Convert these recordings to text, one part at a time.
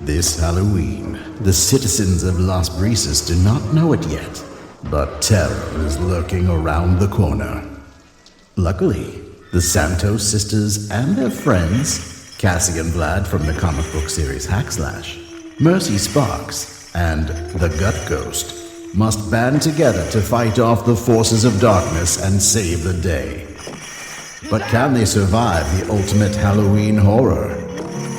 This Halloween, the citizens of Las Brisas do not know it yet, but terror is lurking around the corner. Luckily, the Santos sisters and their friends, Cassie and Vlad from the comic book series Hackslash, Mercy Sparks, and the Gut Ghost, must band together to fight off the forces of darkness and save the day. But can they survive the ultimate Halloween horror?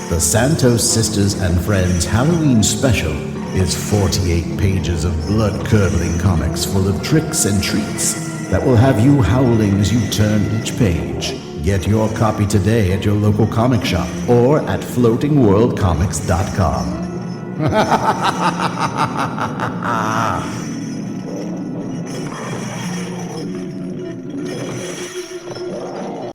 The Santos Sisters and Friends Halloween Special is 48 pages of blood-curdling comics full of tricks and treats that will have you howling as you turn each page. Get your copy today at your local comic shop or at floatingworldcomics.com.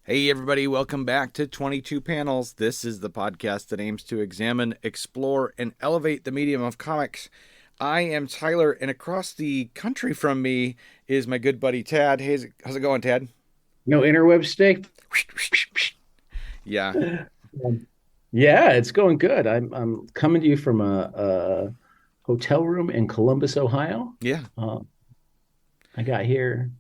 Hey everybody, welcome back to 22 Panels. This is the podcast that aims to examine, explore, and elevate the medium of comics. I am Tyler, and across the country from me is my good buddy Tad. Hey, how's it going, Tad? No interweb steak? Yeah. Yeah, it's going good. I'm coming to you from a hotel room in Columbus, Ohio. Yeah. I got here,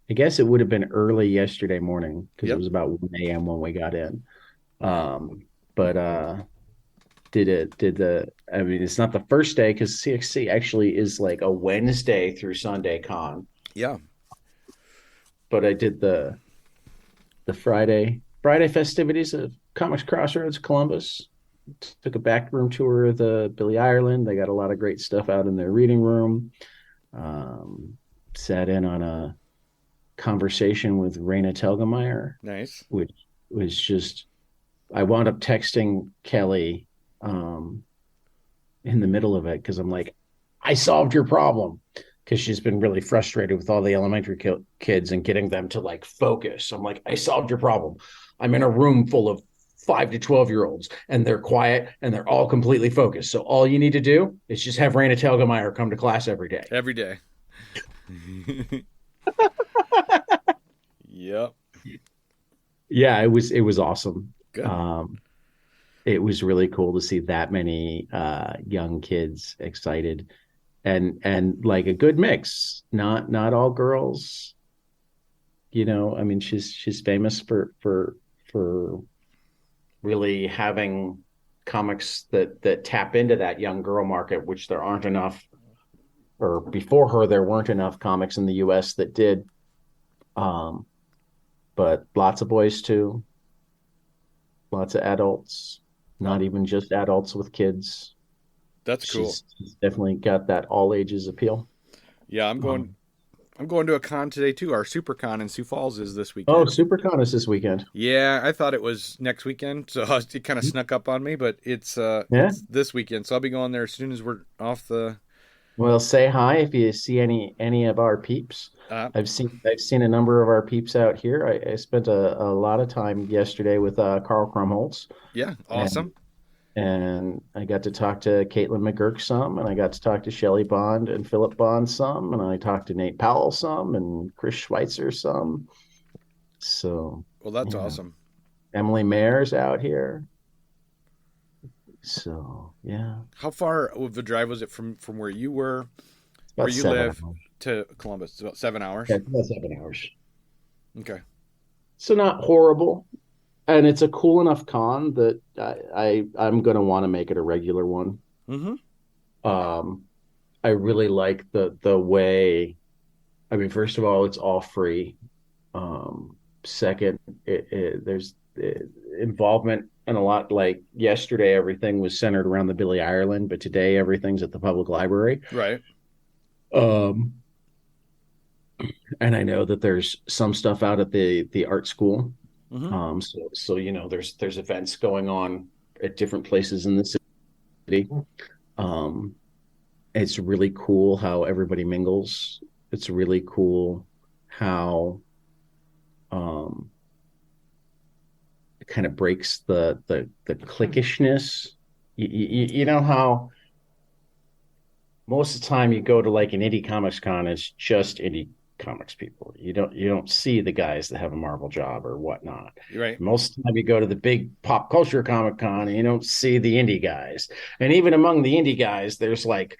I guess it would have been early yesterday morning because It was about 1 a.m. when we got in. I mean, it's not the first day because CXC actually is like a Wednesday through Sunday con. Yeah. But I did the Friday festivities of Comics Crossroads, Columbus. Took a back room tour of the Billy Ireland. They got a lot of great stuff out in their reading room. Sat in on a conversation with Raina Telgemeier. Nice. Which was just, I wound up texting Kelly in the middle of it because I'm like, I solved your problem, because she's been really frustrated with all the elementary kids and getting them to like focus. I'm like, I solved your problem. I'm in a room full of 5 to 12-year-olds and they're quiet and they're all completely focused. So all you need to do is just have Raina Telgemeier come to class every day. Every day. Yep. Yeah, it was awesome. Good. It was really cool to see that many young kids excited, and like a good mix. Not all girls. You know, I mean, she's famous for really having comics that tap into that young girl market, which there aren't enough, or before her there weren't enough comics in the US that did. But lots of boys too, lots of adults, not even just adults with kids. That's cool. She's definitely got that all ages appeal. Yeah, I'm going to a con today too. Our SuperCon in Sioux Falls is this weekend. Oh, SuperCon is this weekend. Yeah, I thought it was next weekend, so it kind of snuck up on me, but it's this weekend. So I'll be going there as soon as we're off the. Well, say hi if you see any of our peeps. I've seen a number of our peeps out here. I spent a lot of time yesterday with Carl Krumholtz. Yeah, awesome. And I got to talk to Caitlin McGurk some, and I got to talk to Shelley Bond and Philip Bond some, and I talked to Nate Powell some, and Chris Schweitzer some. So, well, that's awesome. Emily Mayer's out here. So, yeah. How far of the drive was it from where you were, where you live, to Columbus? It's about 7 hours? Yeah, about 7 hours. Okay. So not horrible. And it's a cool enough con that I'm going to want to make it a regular one. Mm-hmm. I really like the way, I mean, first of all, it's all free. Second, there's involvement. And a lot, like yesterday, everything was centered around the Billy Ireland, but today everything's at the public library. Right. And I know that there's some stuff out at the art school. Mm-hmm. So you know, there's events going on at different places in the city. It's really cool how everybody mingles. It's really cool how it kind of breaks the cliquishness. You know how most of the time you go to like an indie comics con, it's just indie comics people. You don't see the guys that have a Marvel job or whatnot. You're right. Most of the time you go to the big pop culture Comic Con and you don't see the indie guys. And even among the indie guys, there's like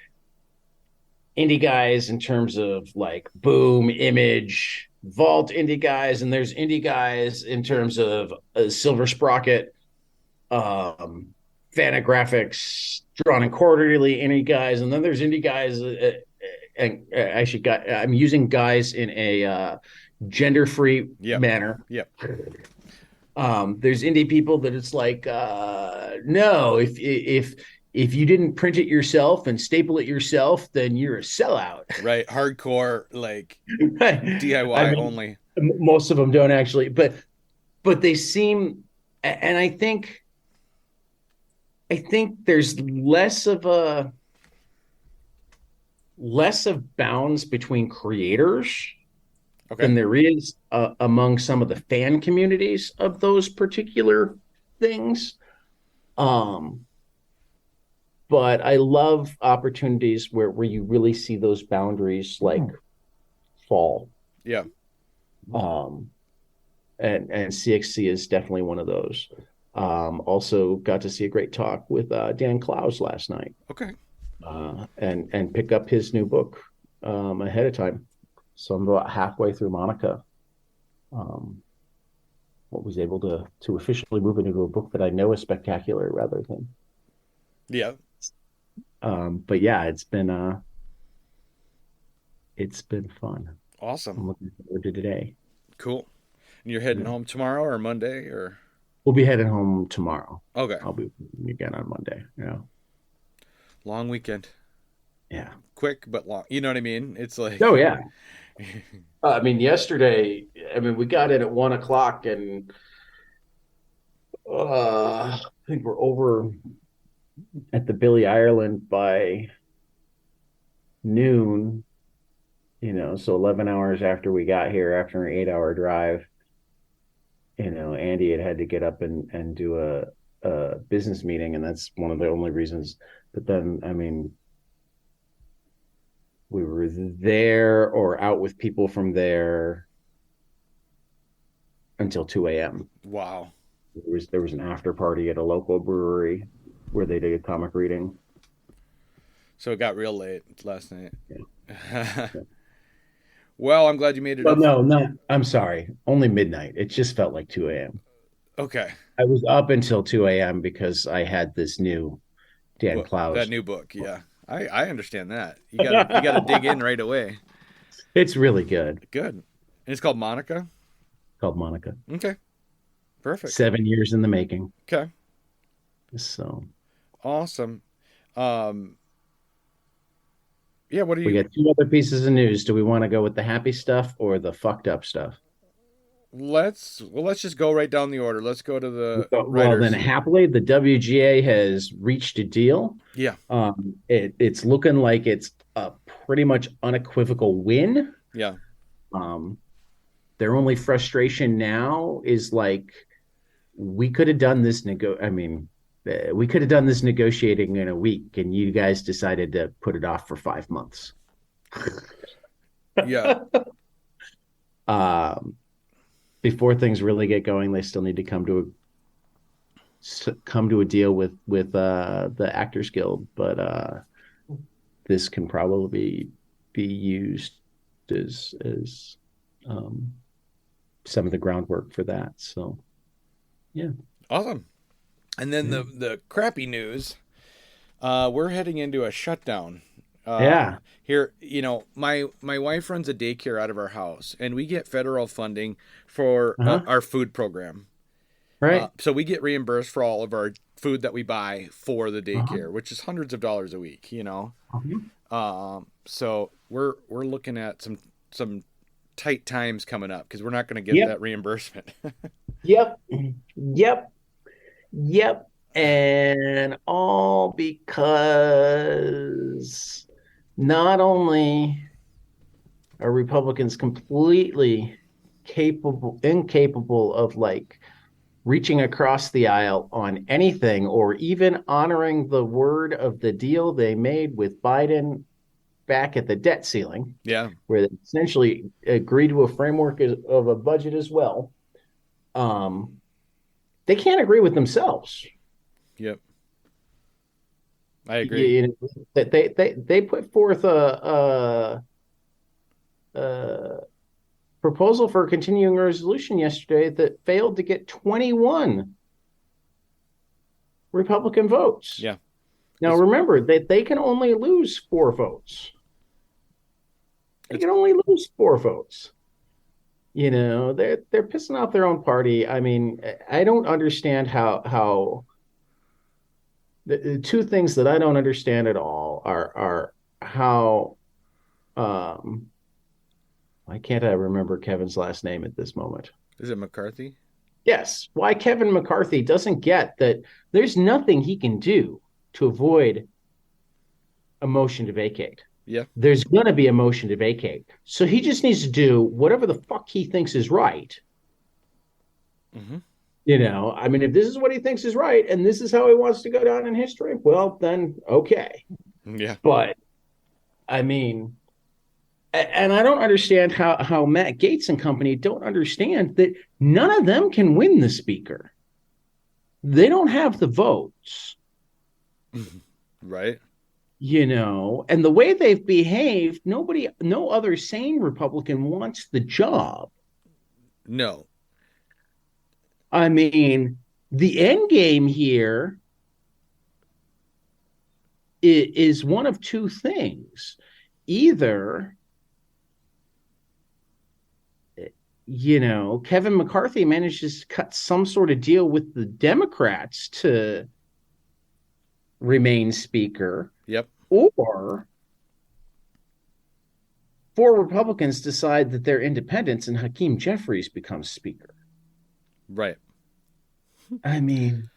indie guys in terms of like Boom, Image, Vault indie guys, and there's indie guys in terms of Silver Sprocket, um, Fantagraphics, Drawn and Quarterly indie guys, and then there's indie guys. And actually, I'm using guys in a gender-free Yep. manner. Yep. There's indie people that it's like, no, if you didn't print it yourself and staple it yourself, then you're a sellout. Right. Hardcore, like Right. DIY I mean, only. most of them don't actually, but they seem, and I think there's less of bounds between creators than Okay. there is among some of the fan communities of those particular things. Um, but I love opportunities where you really see those boundaries like fall. Yeah. Um, and CXC is definitely one of those. Also got to see a great talk with Dan Klaus last night, Okay. and pick up his new book ahead of time. So I'm about halfway through Monica. What was able to officially move into a book that I know is spectacular rather than. Yeah. But yeah, it's been fun. I'm Awesome. looking forward to today. Cool. And you're heading Yeah. home tomorrow or Monday or? We'll be heading home tomorrow. Okay. I'll be again on Monday. Yeah. Long weekend. Yeah. Quick but long. You know what I mean? It's like. Oh yeah. I mean, yesterday, we got in at 1 o'clock and I think we're over at the Billy Ireland by noon, so 11 hours after we got here after an 8-hour drive. Andy had to get up and do a business meeting, and that's one of the only reasons. But then, we were there or out with people from there until 2 a.m. Wow. There was an after party at a local brewery where they did a comic reading. So it got real late last night. Yeah. Well, I'm glad you made it Well, up. no, not. I'm sorry. Only midnight. It just felt like 2 a.m. Okay. I was up until 2 a.m. because I had this new Dan Well, Klaus. that new book. Yeah. I understand that. You gotta dig in right away. It's really good. Good. And it's called Monica. Called Monica. Okay. Perfect. 7 years in the making. Okay. So Awesome. Yeah, what do we you got two other pieces of news. Do we want to go with the happy stuff or the fucked up stuff? let's just go right down the order. Let's go to the Well, writers. then happily, the WGA has reached a deal. Yeah. It's looking like it's a pretty much unequivocal win. Yeah. Their only frustration now is like we could have done this we could have done this negotiating in a week, and you guys decided to put it off for 5 months. Yeah. Before things really get going, they still need to come to a deal with the Actors Guild, but this can probably be used as some of the groundwork for that. So, yeah. Awesome. And then the crappy news, we're heading into a shutdown. Yeah. Here, my wife runs a daycare out of our house, and we get federal funding for our food program. Right. So we get reimbursed for all of our food that we buy for the daycare, which is hundreds of dollars a week. So we're looking at some tight times coming up because we're not going to get that reimbursement. Yep. And all because not only are Republicans completely incapable of like reaching across the aisle on anything or even honoring the word of the deal they made with Biden back at the debt ceiling, Yeah. where they essentially agree to a framework of a budget as well. Um, they can't agree with themselves. Yep. I agree. You know, that they put forth a proposal for a continuing resolution yesterday that failed to get 21 Republican votes. Yeah. Now remember that they can only lose 4 votes. They can only lose 4 votes. You know, they're pissing off their own party. I mean, I don't understand how the two things that I don't understand at all are how why can't I remember Kevin's last name at this moment? Is it McCarthy? Yes, why Kevin McCarthy doesn't get that there's nothing he can do to avoid a motion to vacate. Yeah. There's going to be a motion to vacate. So he just needs to do whatever the fuck he thinks is right. Mm-hmm. You know, I mean, if this is what he thinks is right and this is how he wants to go down in history, well, then okay. Yeah. But I mean, and I don't understand how Matt Gaetz and company don't understand that none of them can win the speaker. They don't have the votes. Right. You know, and the way they've behaved, no other sane Republican wants the job. No. I mean, the end game here is one of two things. Either, you know, Kevin McCarthy manages to cut some sort of deal with the Democrats to remain speaker. Yep. Or 4 Republicans decide that they're independents and Hakeem Jeffries becomes speaker. Right. I mean,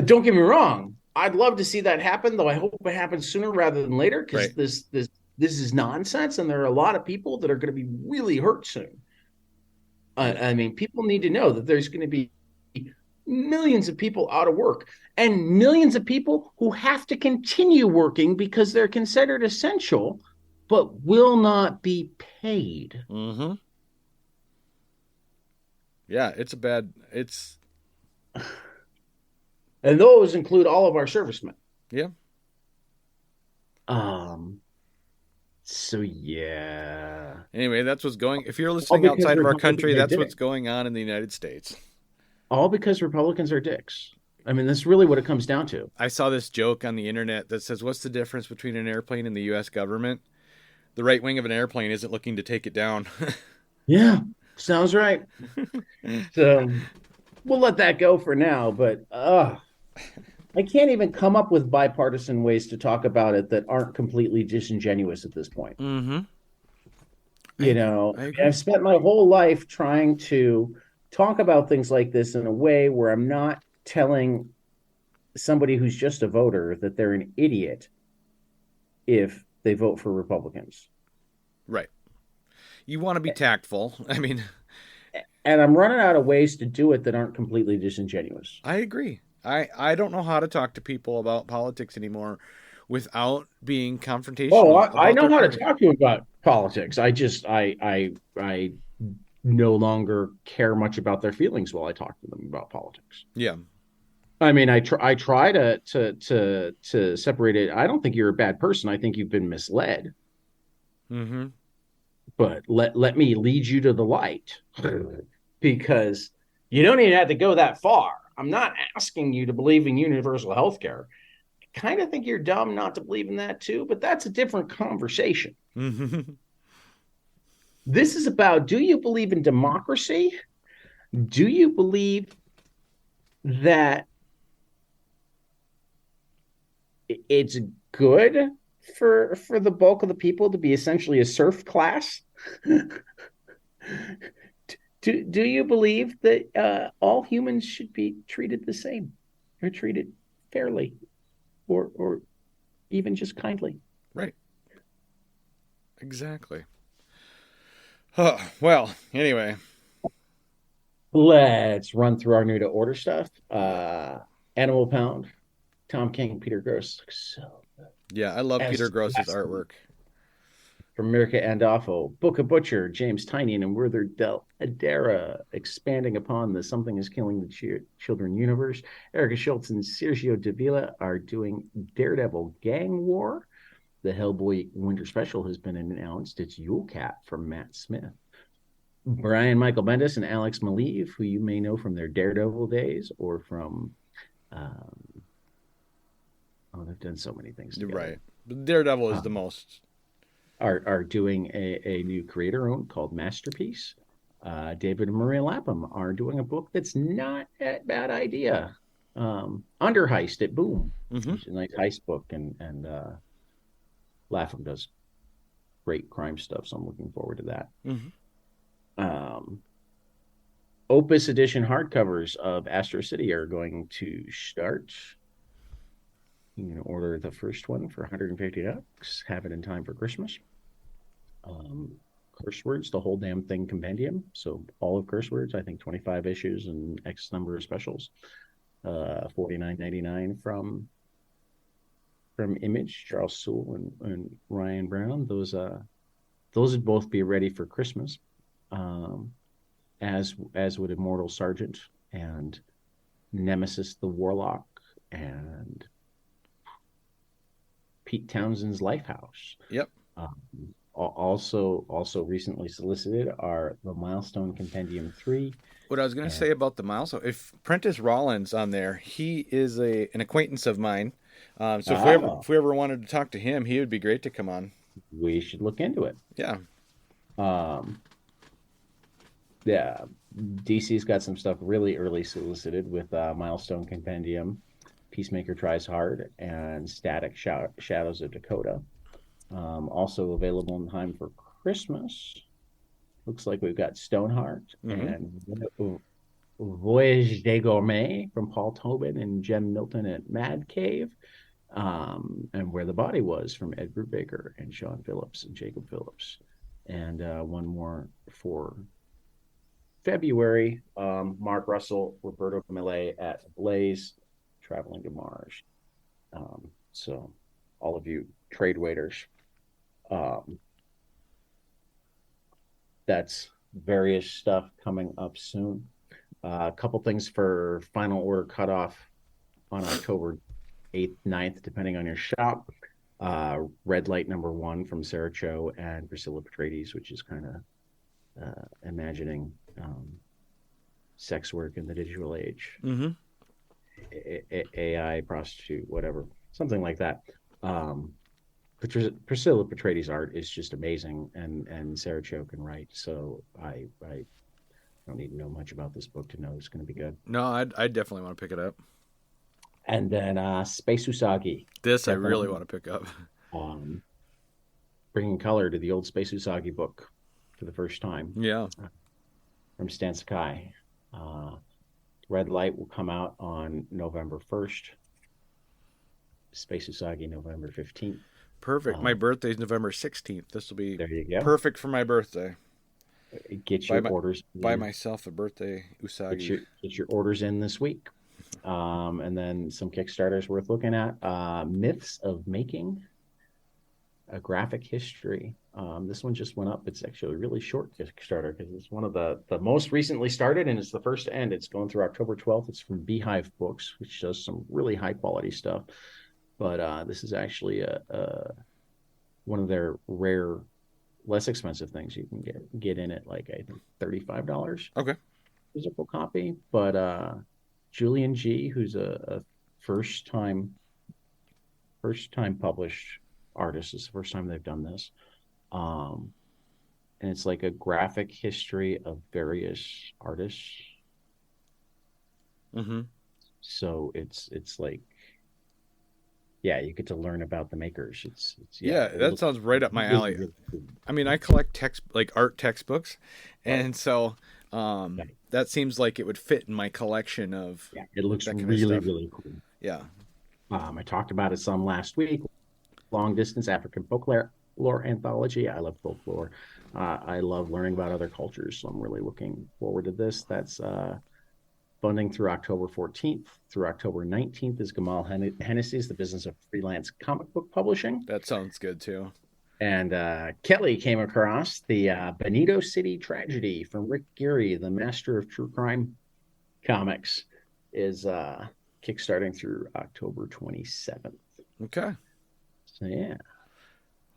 don't get me wrong. I'd love to see that happen, though I hope it happens sooner rather than later, because Right. this is nonsense, and there are a lot of people that are going to be really hurt soon. I mean, people need to know that there's going to be millions of people out of work and millions of people who have to continue working because they're considered essential but will not be paid. Mm-hmm. Yeah, it's and those include all of our servicemen. Yeah. So yeah. Anyway, that's what's going. If you're listening outside of our country, that's what's going on in the United States. All because Republicans are dicks. I mean, that's really what it comes down to. I saw this joke on the internet that says, what's the difference between an airplane and the U.S. government? The right wing of an airplane isn't looking to take it down. Yeah, sounds right. So we'll let that go for now, but I can't even come up with bipartisan ways to talk about it that aren't completely disingenuous at this point. Mm-hmm. You know, I've spent my whole life trying to talk about things like this in a way where I'm not telling somebody who's just a voter that they're an idiot if they vote for Republicans. Right. You want to be tactful. I mean, and I'm running out of ways to do it that aren't completely disingenuous. I agree. I don't know how to talk to people about politics anymore without being confrontational. Oh, I know how to talk to you about politics. I no longer care much about their feelings while I talk to them about politics. Yeah. I mean, I try to separate it. I don't think you're a bad person. I think you've been misled. Mm-hmm. But let me lead you to the light, because you don't even have to go that far. I'm not asking you to believe in universal health care. I kind of think you're dumb not to believe in that too, but that's a different conversation. Mm-hmm. This is about, do you believe in democracy? Do you believe that it's good for the bulk of the people to be essentially a serf class? Do you believe that all humans should be treated the same, or treated fairly, or even just kindly? Right. Exactly. Well, anyway. Let's run through our new to order stuff. Animal Pound, Tom King, Peter Gross. So yeah, I love Peter Gross's artwork. From Mirka Andolfo, Book of Butcher, James Tynion, and Werther Del Adara, expanding upon the Something is Killing the Children universe. Erica Schultz and Sergio Davila are doing Daredevil Gang War. The Hellboy Winter Special has been announced. It's Yule Cat from Matt Smith. Brian Michael Bendis and Alex Maleev, who you may know from their Daredevil days or from, they've done so many things together. Right. Daredevil is the most. Are doing a new creator-owned called Masterpiece. David and Maria Lapham are doing a book that's not a bad idea. Under Heist at Boom. It's a nice heist book, and Lapham does great crime stuff, so I'm looking forward to that. Opus edition hardcovers of Astro City are going to start. You can order the first one for $150. Have it in time for Christmas. Curse Words, the whole damn thing compendium. So all of Curse Words, I think 25 issues and X number of specials. $49.99 from Image, Charles Soule and Ryan Brown. Those would both be ready for Christmas. As would Immortal Sergeant and Nemesis the Warlock and Pete Townsend's Lifehouse. Yep. Also recently solicited are the Milestone Compendium 3. What I was going to say about the Milestone, if Prentice Rollins on there, he is an acquaintance of mine. If we ever wanted to talk to him, he would be great to come on. We should look into it. Yeah. DC's got some stuff really early solicited with Milestone Compendium, Peacemaker Tries Hard, and Static Shadows of Dakota. Also available in time for Christmas. Looks like we've got Stoneheart and Voyage des Gourmets from Paul Tobin and Jen Milton at Mad Cave. And Where the Body Was from Ed Brubaker and Sean Phillips and Jacob Phillips. And one more for February, Mark Russell, Roberto Millet at Blaze, Traveling to Mars. So all of you trade waiters, that's various stuff coming up soon. A couple things for final order cutoff on October 8th, 9th, depending on your shop. Red Light #1 from Sarah Cho and Priscilla Petrades, which is kind of imagining sex work in the digital age. AI, prostitute, whatever, something like that. Priscilla Petrades' art is just amazing, and Sarah Cho can write, so I don't need to know much about this book to know it's going to be good. No, I definitely want to pick it up. And then Space Usagi. This I really want to pick up. Bringing color to the old Space Usagi book for the first time. Yeah. From Stan Sakai. Red Light will come out on November 1st. Space Usagi November 15th. Perfect. My birthday's November 16th. This will be there you go. Perfect for my birthday. Get your orders. Buy myself a birthday Usagi. Get your orders in this week. And then some Kickstarters worth looking at. Myths of Making, a graphic history. This one just went up. It's actually a really short Kickstarter because it's one of the most recently started, and it's the first to end. It's going through October 12th. It's from Beehive Books, which does some really high quality stuff. But this is actually one of their rare, less expensive things you can get in it, like I think $35. Okay. Physical copy. But Julian G., who's a first time published artist, it's the first time they've done this. And it's like a graphic history of various artists. So it's like, yeah, you get to learn about the makers. That sounds right up my alley. Really cool. I mean, I collect art textbooks, and so that seems like it would fit in my collection of. Yeah, it looks really cool. Yeah. I talked about it some last week. Long Distance African Folklore Anthology. I love folklore. I love learning about other cultures, so I'm really looking forward to this. That's funding through October 14th. Through October 19th is Gamal Hennessy's The Business of Freelance Comic Book Publishing. That sounds good too. And Kelly came across the Benito City Tragedy from Rick Geary, the master of true crime comics, is kickstarting through October 27th. Okay. So yeah,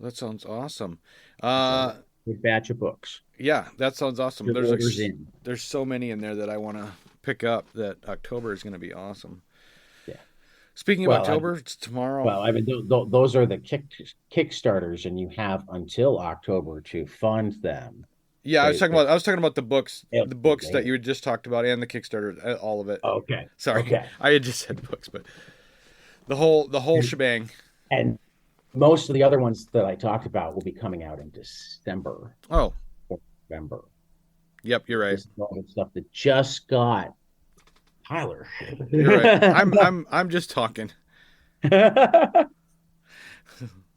That sounds awesome. it's a Uh, big batch of books. yeah, that sounds awesome. Your orders in. There's so many in there that I want to pick up that October is going to be awesome. Yeah. Speaking of Well, October, it's tomorrow. I mean, those are the Kickstarters, and you have until October to fund them. Yeah, They, I was talking about the books that they, you had just talked about and the Kickstarter, all of it. okay. Sorry. Okay. I had just said books, but the whole shebang. And most of the other ones that I talked about will be coming out in December Oh, or November. yep, you're right. This is all the stuff that just got Tyler. You're right. I'm just talking.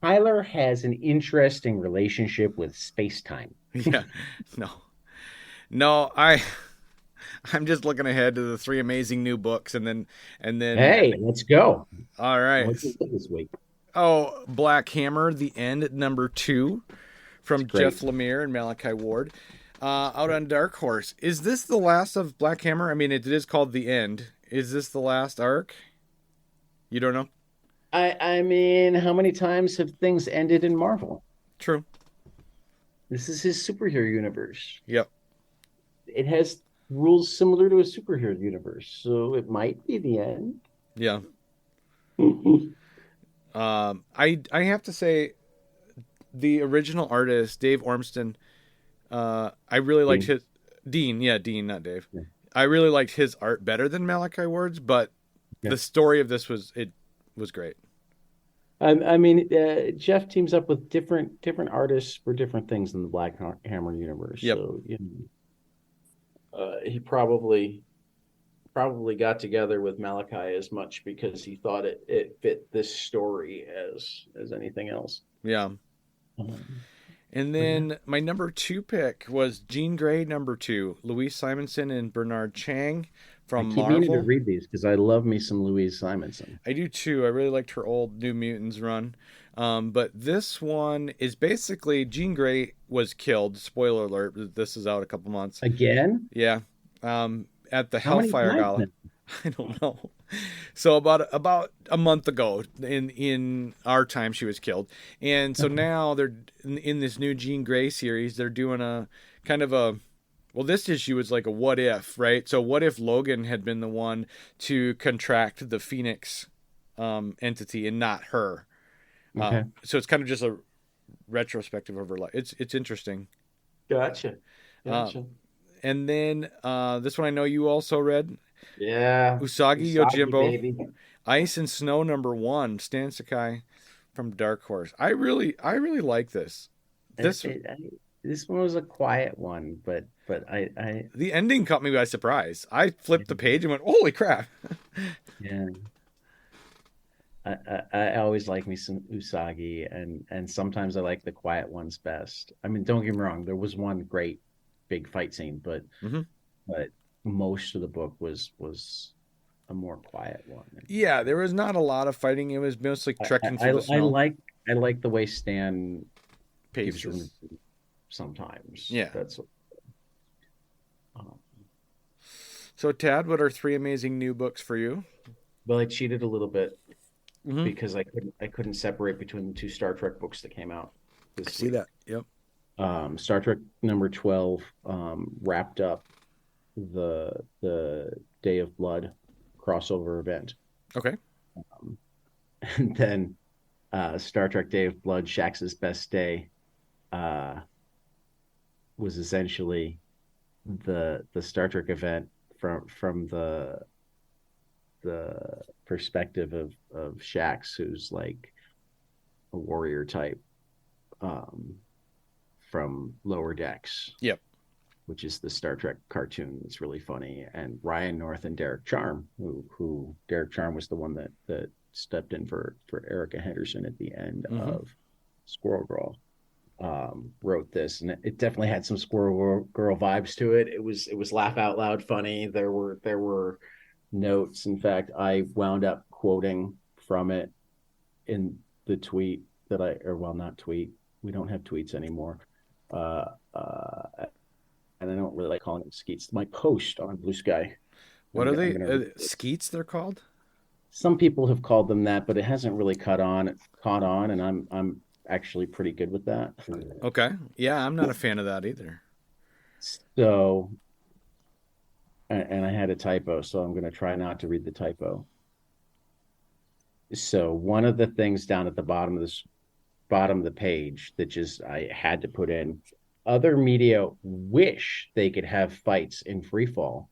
Tyler has an interesting relationship with space time. Yeah. No. No, I'm just looking ahead to the three amazing new books and then Hey, let's go. all right. What's this week? Oh, Black Hammer, The End, #2 from It's great. Jeff Lemire and Malachi Ward. Out on Dark Horse. Is this the last of Black Hammer? I mean, it is called The End. Is this the last arc? You don't know? I mean, how many times have things ended in Marvel? True. This is his superhero universe. Yep. It has rules similar to a superhero universe, so it might be the end. Yeah. I have to say, the original artist Dave Ormston, I really liked his Dean. Yeah, Dean, not Dave. Yeah. I really liked his art better than Malachi Ward's, but Yeah. the story of this was great. I mean, Jeff teams up with different artists for different things in the Black Hammer universe. Yep. So he probably got together with Malachi as much because he thought it fit this story as anything else. Yeah. And then my #2 pick was Jean Grey #2, Louise Simonson and Bernard Chang from I keep meaning to Marvel. read these because I love me some Louise Simonson. I do too. I really liked her old New Mutants run. But this one is basically Jean Grey was killed. Spoiler alert, this is out a couple months. Again? Yeah. At the How many Hellfire times Gala. now? I don't know. So about a month ago in our time she was killed. And so now they're in this new Jean Grey series, they're doing a kind of a well, this issue was like a what if, right? So what if Logan had been the one to contract the Phoenix entity and not her? Okay. So it's kind of just a retrospective of her life. It's interesting. Gotcha. And then this one I know you also read. Yeah. Usagi Usagi, Yojimbo, baby. Ice and Snow #1, Stan Sakai from Dark Horse. I really like this. This one was a quiet one, but I the ending caught me by surprise. I flipped the page and went, "Holy crap!" yeah. I always like me some Usagi, and sometimes I like the quiet ones best. I mean, don't get me wrong, there was one great big fight scene, but most of the book was a more quiet one. Yeah, there was not a lot of fighting. It was mostly trekking through the snow. I like the way Stan gives Paces. room sometimes. Yeah. That's So, Tad, what are 3 amazing new books for you? well, I cheated a little bit Mhm. because I couldn't separate between the 2 Star Trek books that came out this See week. that? Yep. Star Trek #12 wrapped up the Day of Blood crossover event, Okay. and then Star Trek Day of Blood, Shax's Best Day, was essentially the Star Trek event from the perspective of Shax, who's like a warrior type from Lower Decks. Yep. Which is the Star Trek cartoon that's really funny, and Ryan North and Derek Charm, who Derek Charm was the one that stepped in for Erica Henderson at the end of Squirrel Girl, wrote this, and it definitely had some Squirrel Girl vibes to it. It was laugh out loud funny. There were notes. In fact, I wound up quoting from it in the tweet that not tweet, We don't have tweets anymore. Uh, uh, and I don't really like calling them skeets. My post on Blue Sky. What are I'm they? gonna. Skeets, they're called? Some people have called them that, but it hasn't really caught on, and I'm actually pretty good with that. Okay. Yeah, I'm not a fan of that either. So, and I had a typo, so I'm going to try not to read the typo. So one of the things down at the bottom of the page that just I had to put in, other media wish they could have fights in free fall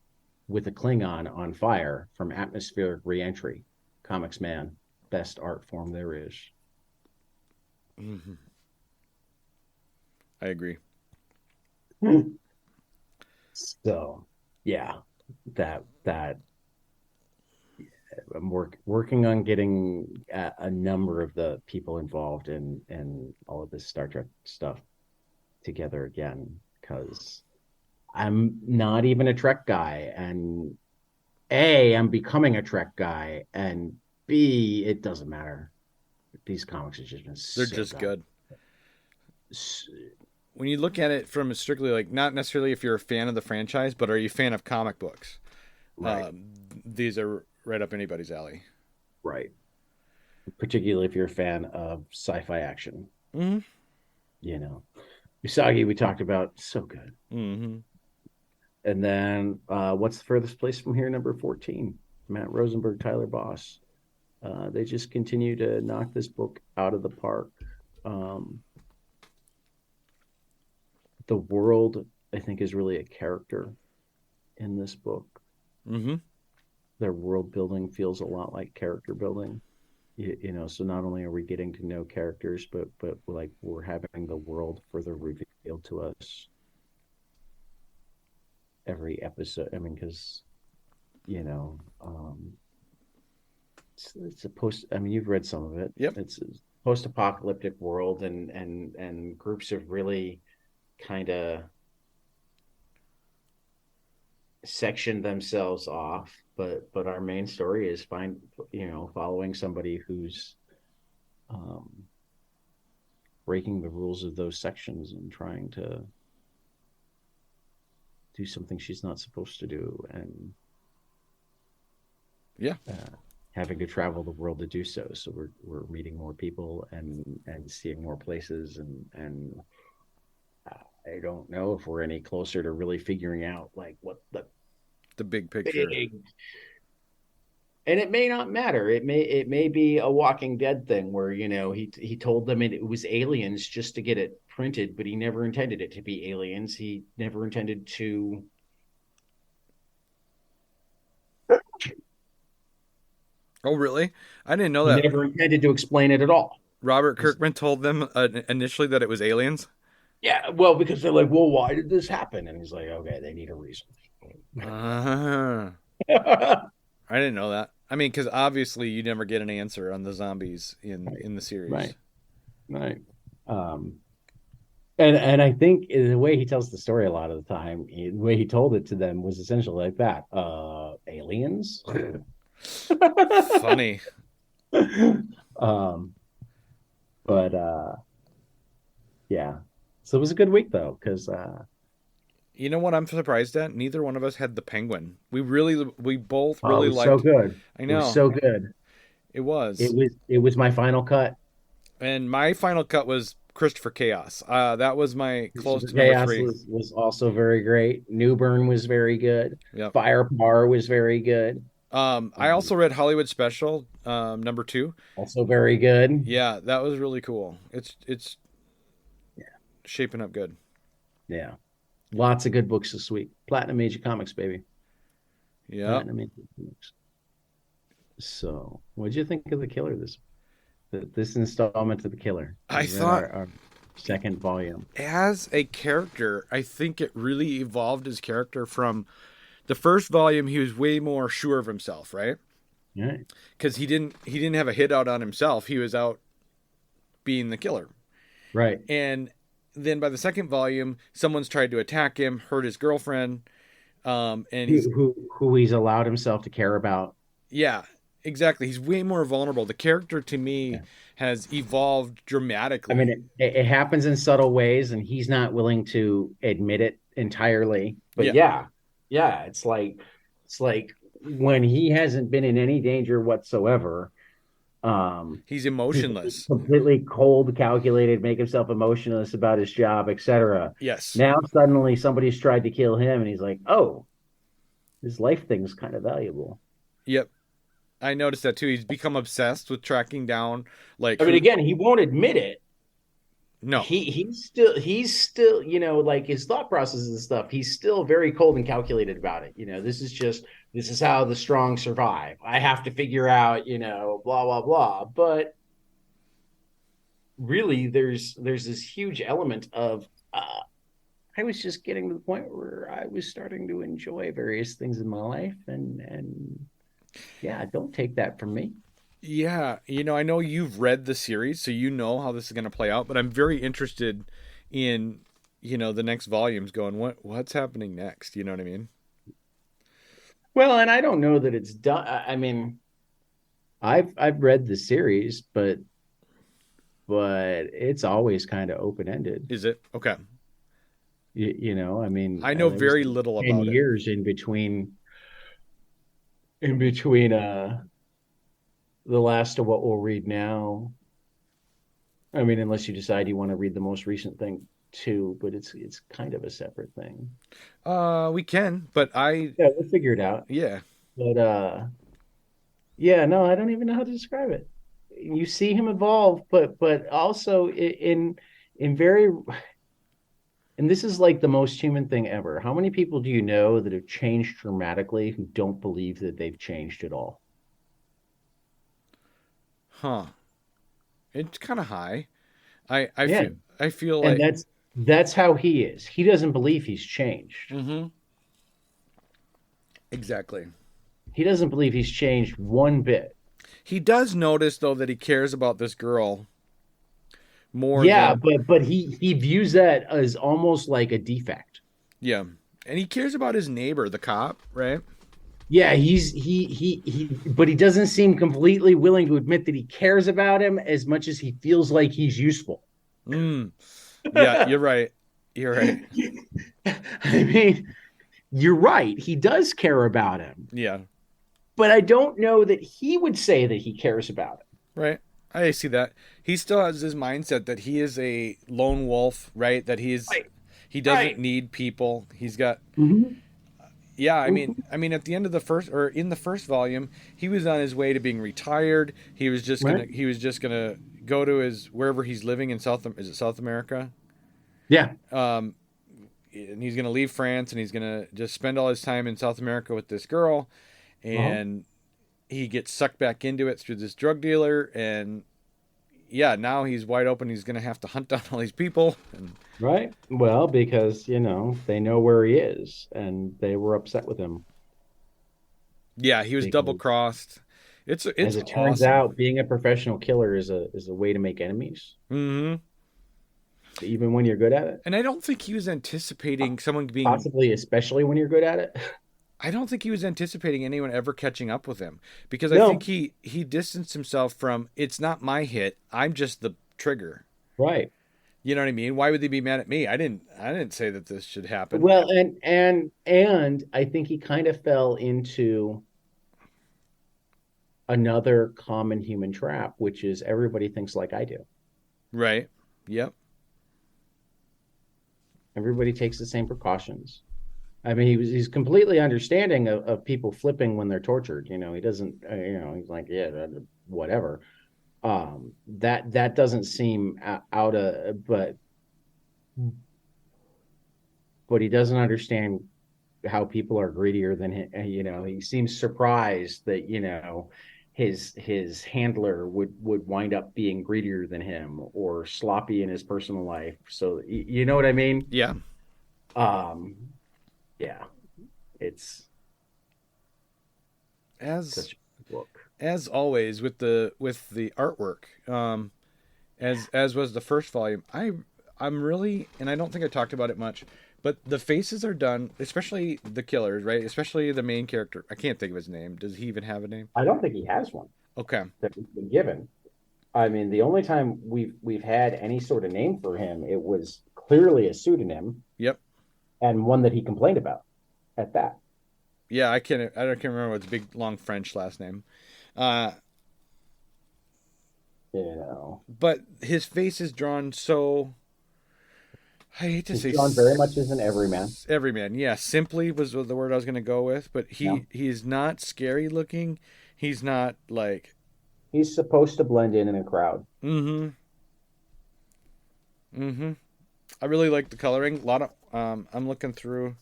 with a Klingon on fire from atmospheric reentry. Comics man, best art form there is. Mm-hmm. I agree. So yeah, that I'm working on getting a number of the people involved in all of this Star Trek stuff together again, because I'm not even a Trek guy, and A, I'm becoming a Trek guy, and B, it doesn't matter. These comics have just been They're so just good. S- When you look at it from strictly like not necessarily if you're a fan of the franchise, but are you a fan of comic books? Right, These are right up anybody's alley. right. Particularly if you're a fan of sci-fi action, Mm-hmm. you know. Usagi, we talked about, so good. Mm-hmm. And then what's the furthest place from here? Number 14, Matt Rosenberg, Tyler Boss. They just continue to knock this book out of the park. Um, the world, I think, is really a character in this book. Mm-hmm. Their world building feels a lot like character building. So not only are we getting to know characters, but like we're having the world further revealed to us every episode. I mean, because you know, it's a post. I mean, you've read some of it. Yep. It's a post-apocalyptic world, and groups have really kind of sectioned themselves off. But our main story is following somebody who's um, breaking the rules of those sections and trying to do something she's not supposed to do, and Yeah. having to travel the world to do so. So we're meeting more people and seeing more places, and I don't know if we're any closer to really figuring out like what The big picture. big. And it may not matter. It may be a Walking Dead thing where he told them it was aliens just to get it printed, but he never intended it to be aliens. He never intended to. Oh, really? I didn't know He that. never intended to explain it at all. Robert Kirkman told them initially that it was aliens. Yeah, well, because they're like, well, why did this happen? And he's like, okay, they need a reason. I didn't know that. I mean, because obviously you never get an answer on the zombies in the series. Right. And I think the way he tells the story a lot of the time, the way he told it to them was essentially like that. Aliens? Funny. But yeah. So it was a good week though, because You know what I'm surprised at? Neither one of us had the Penguin. We both it really was liked. so good. I It know. was so good. It was. It was my final cut. And my final cut was Christopher Chaos. That was my close to number Chaos 3. was also very great. Newburn was very good. Yep. Firepower was very good. I also read Hollywood Special, number 2. Also very good. Yeah, that was really cool. It's shaping up good. Yeah. Lots of good books this week. Platinum Age of Comics, baby. Yeah. Platinum Age of Comics. So, what did you think of The Killer, this installment of The Killer? I thought our second volume. As a character, I think it really evolved his character from the first volume. He was way more sure of himself, right? Right. Because he didn't have a hit out on himself. He was out being the killer. Right. And then by the second volume, someone's tried to attack him, hurt his girlfriend, and he's who he's allowed himself to care about. yeah, Exactly. He's way more vulnerable. The character to me Yeah. has evolved I dramatically. mean, it happens in subtle ways, and he's not willing to admit it entirely. But Yeah. yeah, yeah, it's like when he hasn't been in any danger whatsoever. He's He's emotionless. completely cold, calculated, make himself emotionless about his job, etc. Yes. Now suddenly somebody's tried to kill him, and he's like, "Oh, his life thing's kind of valuable." Yep. I noticed that too. He's become obsessed with tracking down like I mean, who. again, he won't admit it. No. He's still like his thought processes and stuff. He's still very cold and calculated about it. This is how the strong survive. I have to figure out blah blah blah. But really, there's this huge element of I was just getting to the point where I was starting to enjoy various things in my life, and yeah, don't take that from me. Yeah, I know you've read the series, so you know how this is going to play out, but I'm very interested in, the next volumes going, what's happening next? You know what I mean? Well, and I don't know that it's done. I mean, I've read the series, but it's always kind of open ended. Is it? Okay. I mean, I know there's very little 10 about it. years in between the last of what we'll read now. I mean, unless you decide you want to read the most recent thing too, but it's kind of a separate thing. We can, but Yeah, we'll figure it out. yeah. But yeah, no, I don't even know how to describe it. You see him evolve, but also in very, and this is like the most human thing ever. How many people do you know that have changed dramatically who don't believe that they've changed at all? Huh. It's kind of high. I Yeah, feel I feel and like that's how he is. He doesn't believe he's changed. mhm. Exactly. He doesn't believe he's changed one bit. He does notice though that he cares about this girl more Yeah, than but he views that as almost like a defect. yeah. And he cares about his neighbor, the cop, right? Yeah, but he doesn't seem completely willing to admit that he cares about him as much as he feels like he's useful. Mm. Yeah, you're right. You're right. I mean, you're right. He does care about him, Yeah. but I don't know that he would say that he cares about him. Right. I see that. He still has his mindset that he is a lone wolf, right? That Right. he doesn't Right. need people. He's got Mm-hmm. yeah, I mean at the end of the first or in the first volume, he was on his way to being retired. Right. He was just going to go to his wherever he's living in South America? Yeah. Um and he's going to leave France and he's going to just spend all his time in South America with this girl Uh-huh. and he gets sucked back into it through this drug dealer and yeah, now he's wide open. He's going to have to hunt down all these people and Right. Well, because they know where he is, and they were upset with him yeah, he was double because, crossed. It's as it turns awesome. out, being a professional killer is a way to make enemies, Hmm. even when you're good at it. And I don't think he was anticipating someone being Possibly, especially when you're good at it. I don't think he was anticipating anyone ever catching up with him because I think No. he distanced himself from it's not my hit. I'm just the trigger. Right. You know what I mean? Why would they be mad at me? I didn't say that this should happen. Well, and I think he kind of fell into another common human trap, which is everybody thinks like I do. Right. Yep. Everybody takes the same precautions. I mean, he's completely understanding of people flipping when they're tortured. He doesn't. He's like, yeah, whatever. That doesn't seem out of, but he doesn't understand how people are greedier than him. He seems surprised that his handler would wind up being greedier than him or sloppy in his personal life. So you know what I mean? Yeah. Um, yeah, it's As such a book. as always with the artwork, as was the first volume, I'm really and I don't think I talked about it much, But the faces are done, especially the killers, right? Especially the main character. I can't think of his name. Does he even have a name? I don't think he has one Okay. that he's been given. I mean, the only time we've had any sort of name for him, it was clearly a pseudonym Yep. and one that he complained about at that. Yeah, I can't remember what's big long French last name. Uh, You know, but his face is drawn so, I hate to he's say drawn very much as an everyman. everyman. Yeah, simply was the word I was going to go with, but Yeah, he's not scary looking. He's not like he's supposed to blend in a crowd. mm-hmm. Mm-hmm. I really like the coloring. A lot of I'm looking through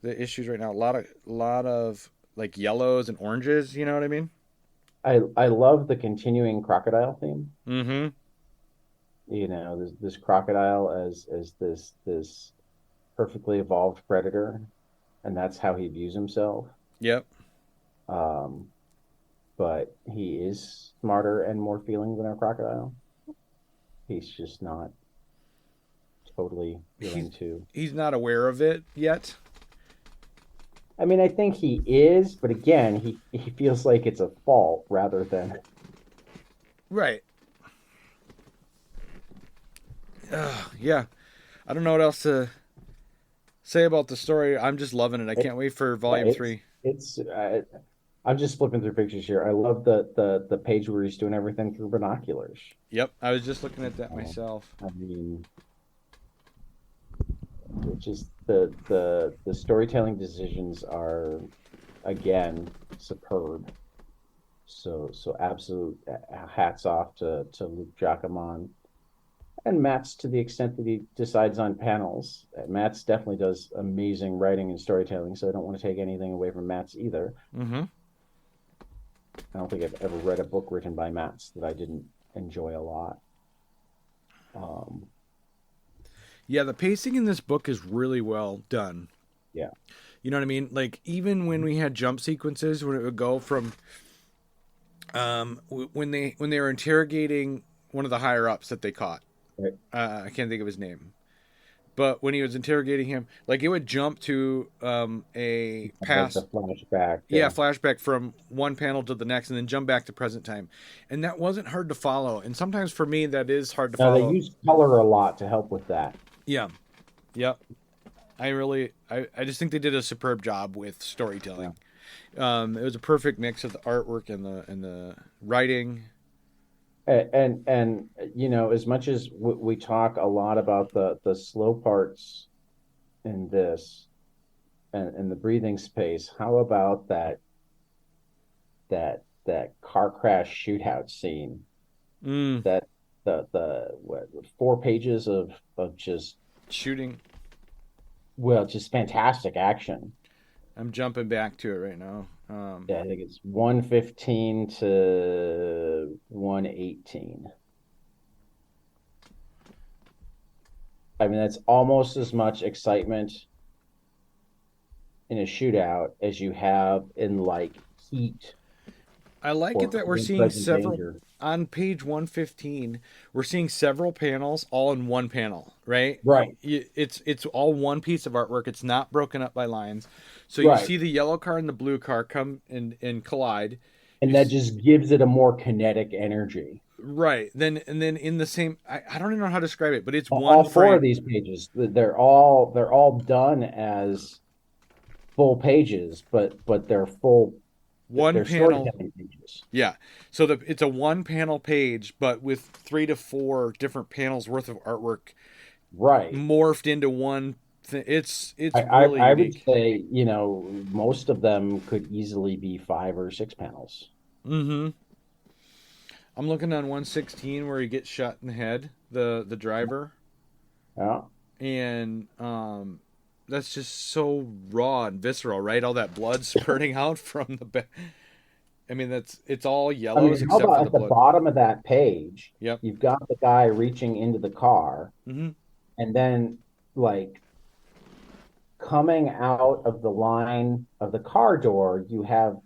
the issues right now. A lot of like yellows and oranges, you know what I mean? I love the continuing crocodile theme. Mm-hmm. You know, this crocodile as this perfectly evolved predator, and that's how he views himself. Yep. Um, but he is smarter and more feeling than a crocodile. He's just not totally He's willing to. he's not aware of it yet. I mean, I think he is, but again, he feels like it's a fault rather than. Right. Yeah. I don't know what else to say about the story. I'm just loving it. I It, can't wait for yeah, volume three. it's. I'm just flipping through pictures here. I love the page where he's doing everything through binoculars. Yep. I was just looking at that Uh, myself. I mean, just the storytelling decisions are again superb. So absolute hats off to Luke Giacomin and Matt's to the extent that he decides on panels. Matt's definitely does amazing writing and storytelling, so I don't want to take anything away from Matt's either. Mm-hmm. I don't think I've ever read a book written by Matt's that I didn't enjoy a lot. Um, Yeah, the pacing in this book is really well done. yeah, You know what I mean? Like even when we had jump sequences, when it would go from when they were interrogating one of the higher ups that they caught. right. I can't think of his name, but when he was interrogating him, like it would jump to a Like the past, flashback. yeah, flashback from one panel to the next, and then jump back to present time, and that wasn't hard to follow. And sometimes for me, that is hard to Now they follow. use color a lot to help with that. Yeah, yep. I just think they did a superb job with storytelling. It was a perfect mix of the artwork and the writing. And you know, as much as we talk a lot about the slow parts in this and the breathing space, how about that car crash shootout scene? Mm, That the what 4 pages of just shooting. just fantastic action. I'm jumping back to it right now. Yeah, I think it's 115 to 118. I mean, that's almost as much excitement in a shootout as you have in like Heat I like or it that we're Present seeing several Danger. on page 115. We're seeing several panels all in one panel, right? Right, It's all one piece of artwork. It's not broken up by lines. So you right. see the yellow car and the blue car come and collide. And that just gives it a more kinetic energy. Right. Then in the same I don't even know how to describe it, but it's All one four frame. of these pages, they're all done as full pages, but One they're panel. storytelling pages. Yeah. So it's a one panel page, but with 3 to 4 different panels worth of artwork Right. morphed into one thing. It's I, really I would unique. say, most of them could easily be 5 or 6 panels. Mm-hmm. I'm looking on 116 where he gets shot in the head, the driver, Yeah. and that's just so raw and visceral, right? All that blood spurting out from the back. I mean, it's all I yellows mean, how except for about the at the blood. bottom of that page, Yep. you've got the guy reaching into the car, Mm-hmm. and then like coming out of the line of the car door, you have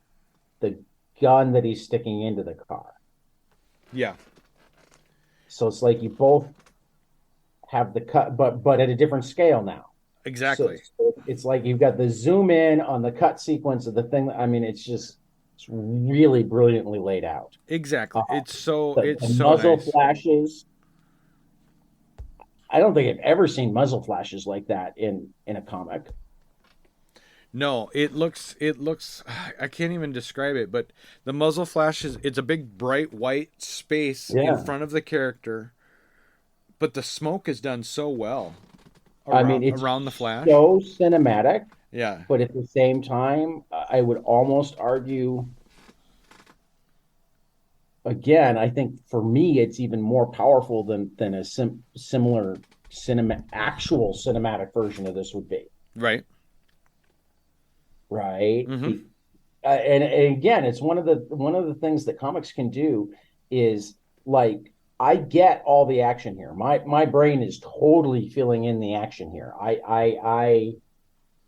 the gun that he's sticking into the car. Yeah. So it's like you both have the cut, but at a different scale now. Exactly. So it's like you've got the zoom in on the cut sequence of the thing. I mean, it's really brilliantly laid out. Exactly. Uh, It's the so muzzle nice. flashes. I don't think I've ever seen muzzle flashes like that in a comic. No, it looks I can't even describe it, but the muzzle flash is it's a big bright white space in Yeah. front of the character, but the smoke is done so well I mean, it's around the flash. so cinematic, Yeah. but at the same time, I would almost argue, again, I think for me, it's even more powerful than a similar actual cinematic version of this would be, Right. right? Mhm. And again, it's one of the things that comics can do is like I get all the action here. My brain is totally filling in the action here. I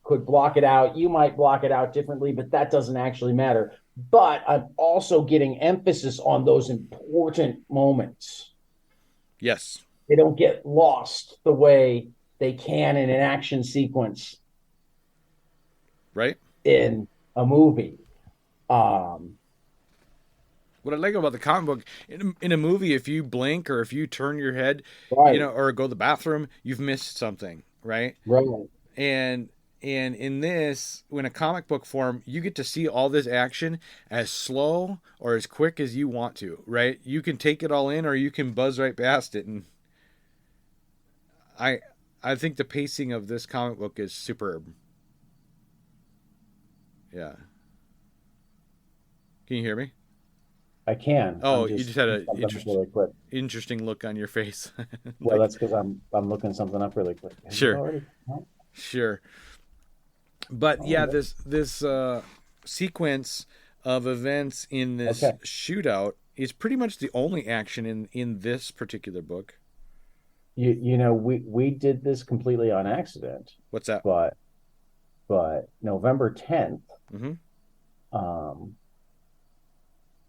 could block it out. You might block it out differently, but that doesn't actually matter. But I'm also getting emphasis on those important moments. Yes. They don't get lost the way they can in an action sequence Right. in a movie. Um, What I like about the comic book in a movie, if you blink or if you turn your head, right, or go to the bathroom, you've missed something, right? right. And in this, when a comic book form, you get to see all this action as slow or as quick as you want to, right? You can take it all in, or you can buzz right past it. And I I think the pacing of this comic book is superb. Yeah. Can you hear me? I can. I'm Oh, you just just had a something up really quick. interesting look on your face. Well, Like, that's because I'm looking something up really quick. Has it sure, already come out? sure. But Oh, yeah, no. this sequence of events in this Okay. shootout is pretty much the only action in this particular book. We did this completely on accident, What's that? but November 10th, Hmm. um,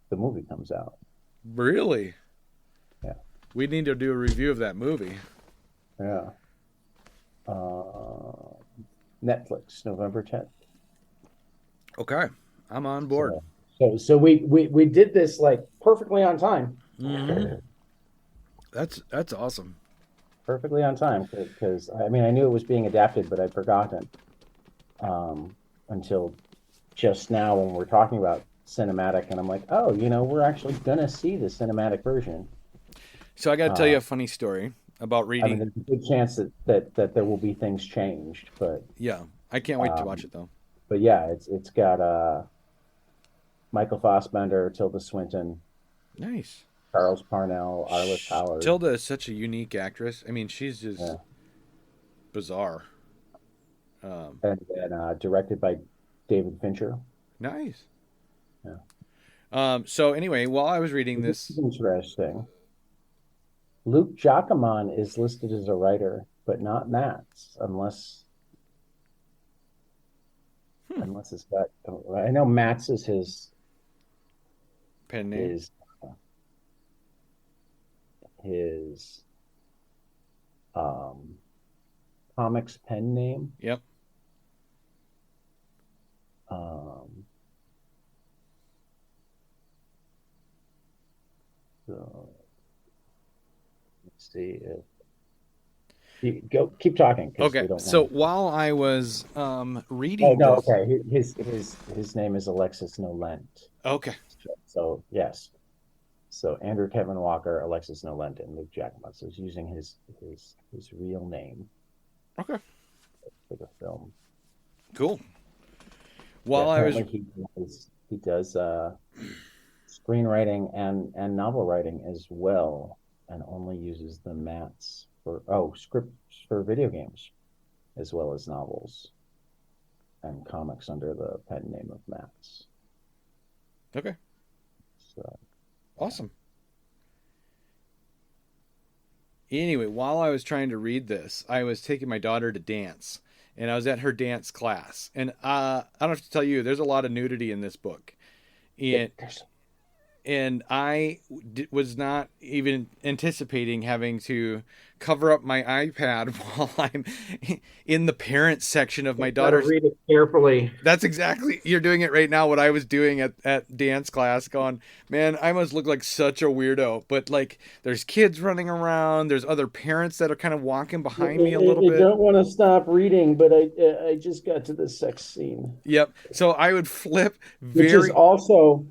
the movie comes out. Really? Yeah, We need to do a review of that movie. yeah. Uh, Netflix, November 10th. Okay, I'm on board. So we did this like perfectly on time. Hmm. That's awesome. Perfectly on time because I mean I knew it was being adapted, but I'd forgotten until just now when we're talking about cinematic, and I'm like, oh, we're actually gonna see the cinematic version. So I got to tell Uh, you a funny story about I mean, reading. there's a good chance that there will be things changed, Yeah, I can't wait to watch um, it though. but yeah, it's got Michael Fassbender, Tilda Swinton, Nice. Charles Parnell, Arliss Howard, Tilda is such a unique actress. I mean, she's just yeah, bizarre. Um, and then directed by David Fincher. nice. Yeah, So anyway, while I was reading this is this, interesting. Luke Giacomin is listed as a writer, but not Matt's, hmm, unless it's got. I know Matt's is pen name. his his um, comics pen name. Yep. Um, so let's see if you go. Keep talking because Okay. we don't So want. while I was Oh reading no, this, okay. His name is Alexis Nolent. okay, So yes. So Andrew Kevin Walker, Alexis Nolent, and Luke Giacomo. So he's using his real name okay, for the film. cool. Yeah, While I was apparently he does screenwriting and novel writing as well, and only uses the mats for scripts for video games as well as novels and comics under the pen name of Mats. okay, So yeah. awesome. Anyway, while I was trying to read this, I was taking my daughter to dance, and I was at her dance class. And I don't have to tell you, there's a lot of nudity in this book. And There's and was not even anticipating having to cover up my iPad while I'm in the parents section of my Gotta daughter's. read it carefully. That's exactly, you're doing it right now. What I was doing at dance class, going, man, I must look like such a weirdo. But like, there's kids running around. There's other parents that are kind of walking behind me a little I bit. don't want to stop reading, but I just got to the sex scene, Yep. So I would flip which is very. also,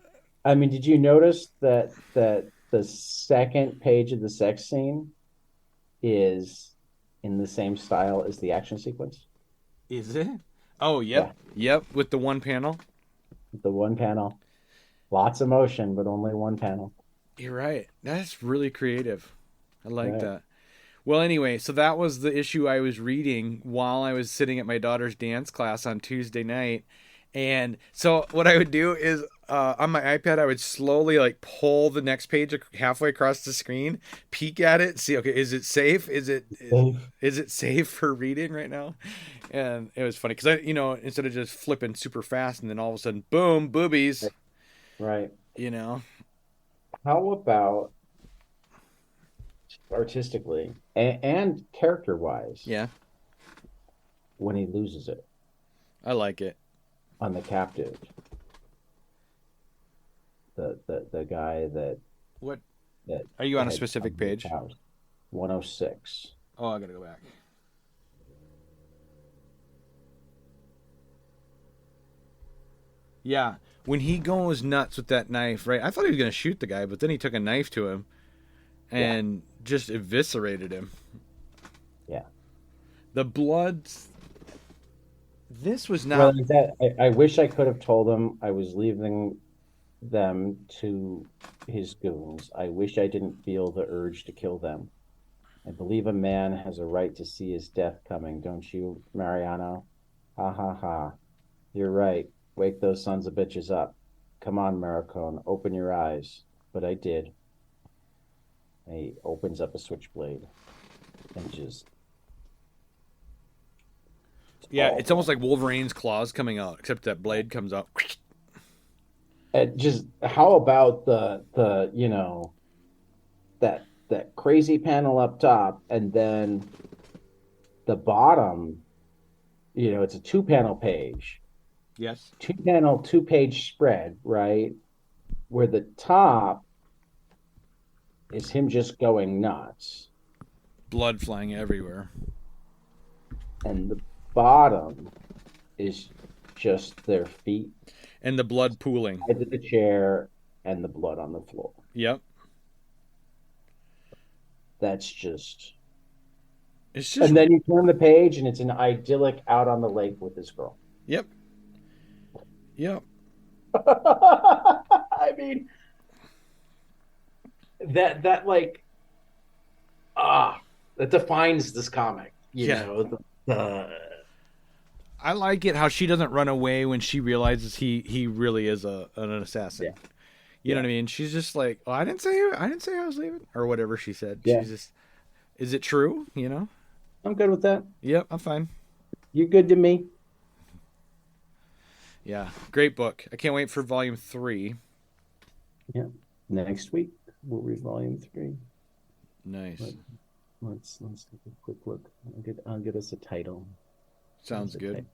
I mean, did you notice that the second page of the sex scene is in the same style as the action sequence? Is it? Oh, Yeah, yep. Yep. With the one panel. the one panel, lots of motion, but only one panel. You're right. That's really creative. I like Right. that. Well, anyway, so that was the issue I was reading while I was sitting at my daughter's dance class on Tuesday night. And so what I would do is on my iPad, I would slowly like pull the next page halfway across the screen, peek at it, see, okay, is it safe? Is it safe for reading right now? And it was funny because instead of just flipping super fast and then all of a sudden, boom, boobies, Right. you know. How about artistically and character wise Yeah, when he loses it I like it. on the captive? The guy What that are you on a had specific come to his page? house. 106. Oh, I gotta go back. Yeah, when he goes nuts with that knife, right? I thought he was gonna shoot the guy, but then he took a knife to him Yeah. and just eviscerated him. Yeah. The blood. This was Well, not. I wish I could have told him I was leaving them to his goons. I wish I didn't feel the urge to kill them. I believe a man has a right to see his death coming, don't you, Mariano? Ha ha ha. You're right. Wake those sons of bitches up. Come on, Maricone, open your eyes. But I did. And he opens up a switchblade and just Yeah, it's almost awful. like Wolverine's claws coming out, except that blade comes out. And just how about the that crazy panel up top and then the bottom, it's a two panel page, Yes. two panel, two page spread, right? Where the top is him just going nuts. Blood flying everywhere. And the bottom is just their feet And the blood pooling. into the chair and the blood on the floor. Yep. That's just. It's just. And then you turn the page and it's an idyllic out on the lake with this girl. Yep. Yep. I mean, that like that defines this comic. Yeah. The I like it how she doesn't run away when she realizes he really is an assassin. yeah, You know yeah, what I mean? She's just like, oh, I didn't say I was leaving, or whatever she said. yeah. She's just, is it true? I'm good with that. Yep, I'm fine. You good to me? Yeah, great book. I can't wait for volume 3. Yeah. Next week we'll read volume 3. Nice. Let's take a quick look. I'll get us a title. Sounds good.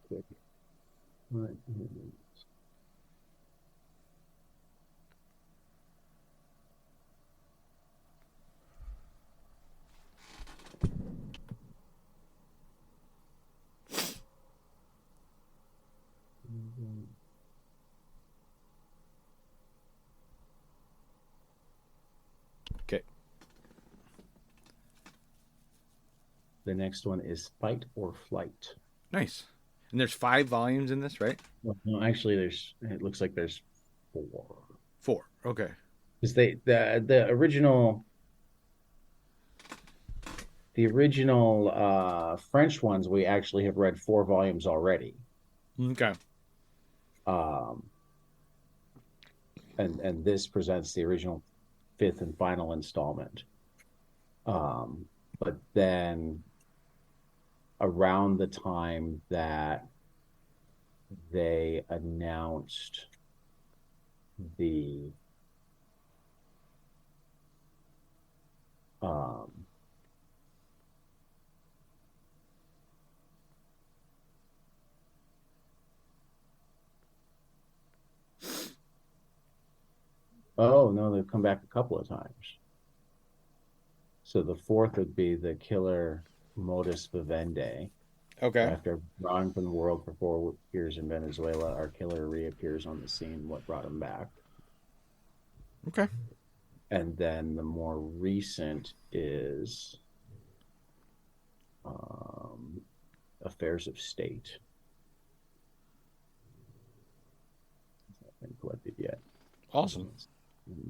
Quick. Right. Here it is. Okay. The next one is Fight or Flight. Nice. And there's 5 volumes in this, right? Well, no, actually, it looks like there's 4. 4. Okay. Because the original French ones we actually have read 4 volumes already. Okay. Um, and this presents the original 5th and final installment. But then around the time that they announced the Oh no, they've come back a couple of times. So the fourth would be the killer modus vivendi. Okay. After running from the world for 4 years in Venezuela, our killer reappears on the scene. What brought him back? Okay. And then the more recent is um, Affairs of State. It's not been collected yet. Awesome.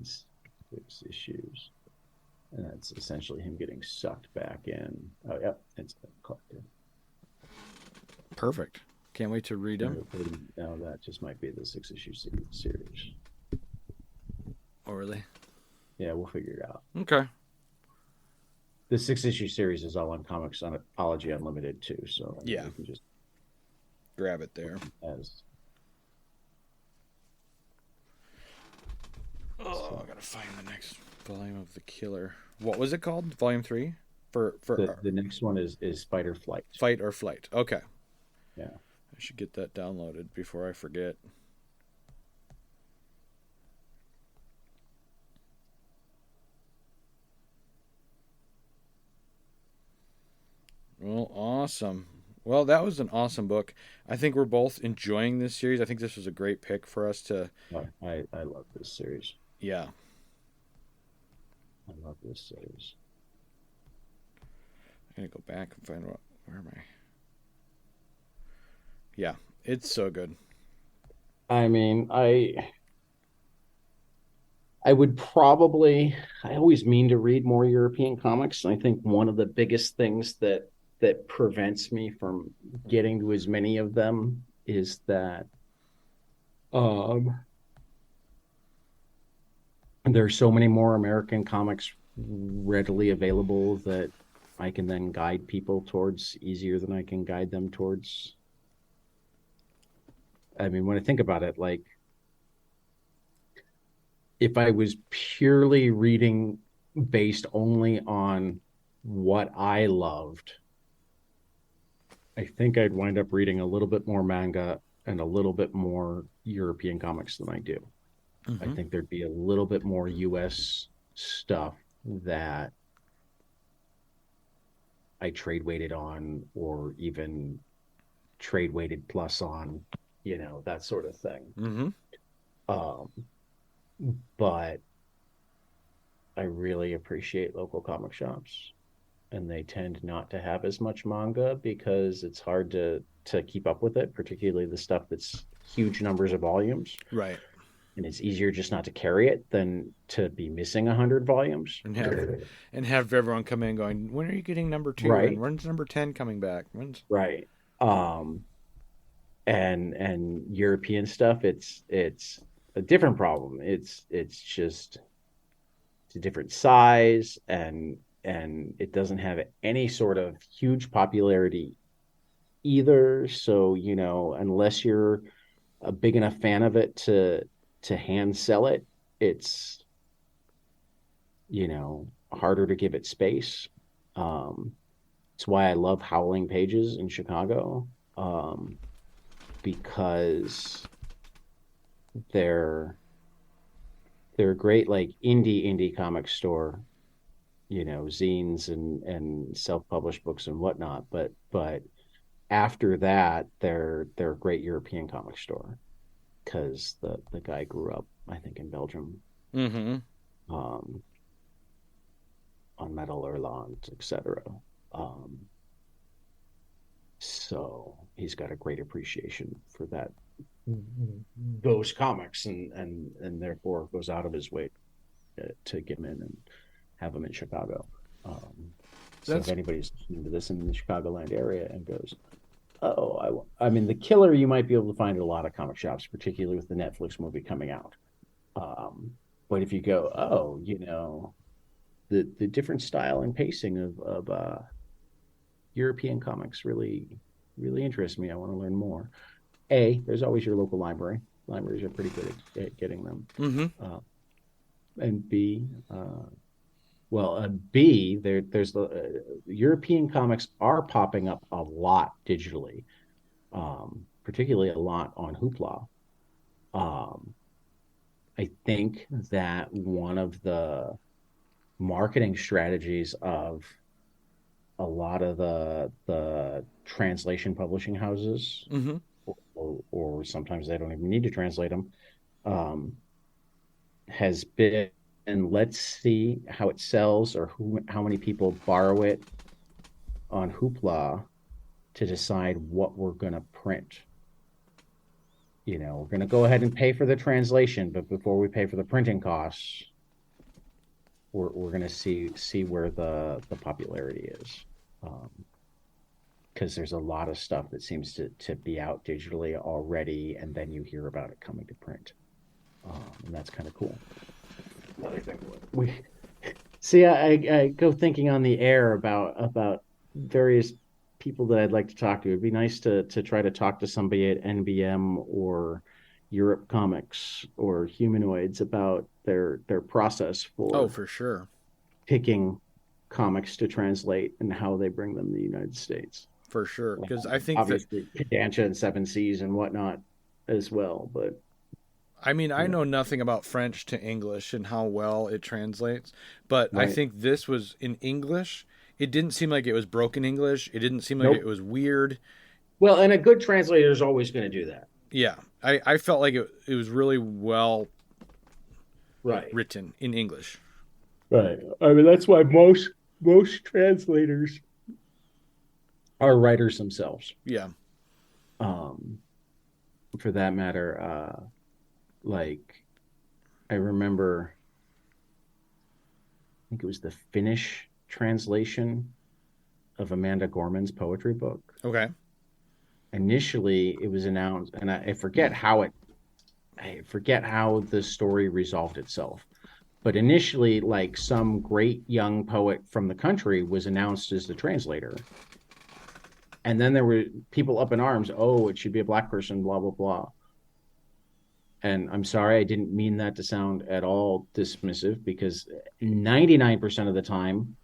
It's 6 issues. And that's essentially him getting sucked back in. Oh, yep, it's been collected. Perfect. Can't wait to read them. Now that just might be the 6 issue series. Oh, really? Yeah, we'll figure it out. Okay. The 6 issue series is all on Comics on Apology Unlimited too, so yeah, you can just grab it there. As I gotta find the next volume of the Killer. What was it called? Volume 3? For the next one is Fight or Flight. Fight or Flight. Okay. Yeah. I should get that downloaded before I forget. Well, awesome. Well, that was an awesome book. I think we're both enjoying this series. I think this was a great pick for us to. I love this series. Yeah. I love this series. I'm gonna go back and find where am I? Yeah, it's so good. I mean, I would probably, I always mean to read more European comics. And I think one of the biggest things that prevents me from getting to as many of them is that there's so many more American comics readily available that I can then guide people towards easier than I can guide them towards. I mean, when I think about it, like if I was purely reading based only on what I loved, I think I'd wind up reading a little bit more manga and a little bit more European comics than I do. I think there'd be a little bit more US stuff that I trade weighted on, or even trade weighted plus on, that sort of thing. Um, but I really appreciate local comic shops, and they tend not to have as much manga because it's hard to keep up with it, particularly the stuff that's huge numbers of volumes. Right. And it's easier just not to carry it than to be missing 100 volumes. And have everyone come in going, when are you getting number 2? Right. And when's number 10 coming back? Right. And European stuff, it's a different problem. It's just it's a different size, and it doesn't have any sort of huge popularity either. So, unless you're a big enough fan of it to hand sell it, it's harder to give it space. It's why I love Howling Pages in Chicago, because they're a great like indie comic store, zines and self-published books and whatnot. But after that, they're a great European comic store, because the guy grew up, I think, in Belgium, on Metal Erland, etc. So he's got a great appreciation for those comics, and therefore goes out of his way to get them in and have them in Chicago. So if anybody's listening to this in the Chicagoland area and goes, oh, I mean, the Killer, you might be able to find at a lot of comic shops, particularly with the Netflix movie coming out. But if you go, the different style and pacing of European comics really interests me. I want to learn more. There's always your local library. Libraries are pretty good at getting them. And B, there's the European comics are popping up a lot digitally, particularly a lot on Hoopla. I think that one of the marketing strategies of a lot of the translation publishing houses, Mm-hmm. or sometimes they don't even need to translate them, um, has been, and let's see how it sells, or how many people borrow it on Hoopla to decide what we're going to print. We're going to go ahead and pay for the translation, but before we pay for the printing costs, we're going to see where the popularity is. Because there's a lot of stuff that seems to be out digitally already, and then you hear about it coming to print. And that's kind of cool. We see. I go thinking on the air about various people that I'd like to talk to. It'd be nice to try to talk to somebody at NBM or Europe Comics or Humanoids about their process Oh, for for sure. picking comics to translate and how they bring them to the United States. For sure. Because I think that, Obviously, Kodansha and Seven Seas and whatnot as well. But I mean, I yeah, know nothing about French to English and how well it translates, but I right. think this was in English. It didn't seem like it was broken English. It didn't seem like it Nope. was weird. Well, and a good translator is always going to do that. Yeah. I felt like it was really well Right. written in English. Right. I mean, that's why most translators are writers themselves. Yeah. Um, for that matter, like I remember, I think it was the Finnish translation of Amanda Gorman's poetry book. Okay. Initially, it was announced, and I forget how the story resolved itself. But initially, like some great young poet from the country was announced as the translator. And then there were people up in arms. Oh, it should be a black person, blah, blah, blah. And I'm sorry, I didn't mean that to sound at all dismissive, because 99% of the time,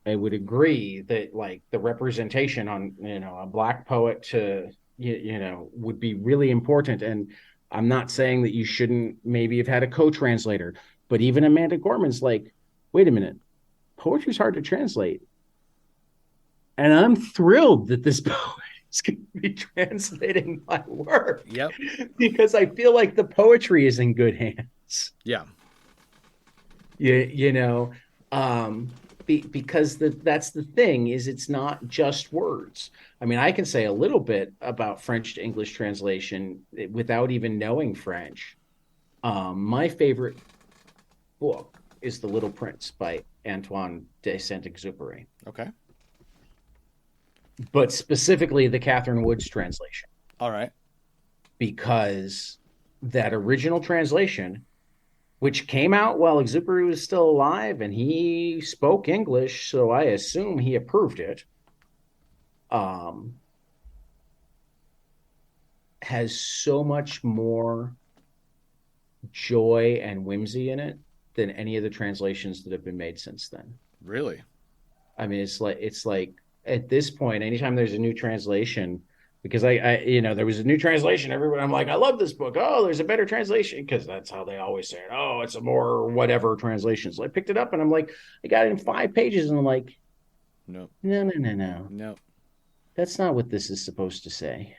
I would agree that like the representation on, a black poet to, would be really important. And I'm not saying that you shouldn't maybe have had a co-translator, but even Amanda Gorman's like, wait a minute, poetry's hard to translate. And I'm thrilled that this poet is going to be translating my work, Yep. because I feel like the poetry is in good hands. Yeah. You know, because that's the thing, is it's not just words. I mean, I can say a little bit about French to English translation without even knowing French. My favorite book is The Little Prince by Antoine de Saint-Exupéry, Okay. but specifically the Catherine Woods translation, All right. because that original translation, which came out while Exupéry was still alive, and he spoke English, so I assume he approved it, um, has so much more joy and whimsy in it than any of the translations that have been made since then. Really? I mean, it's like at this point, anytime there's a new translation, because there was a new translation, everyone, I'm like, I love this book. Oh, there's a better translation, because that's how they always say it. Oh, it's a more whatever translation. So I picked it up and I'm like, I got it in 5 pages, and I'm like, No. no, no, no, no, No. that's not what this is supposed to say.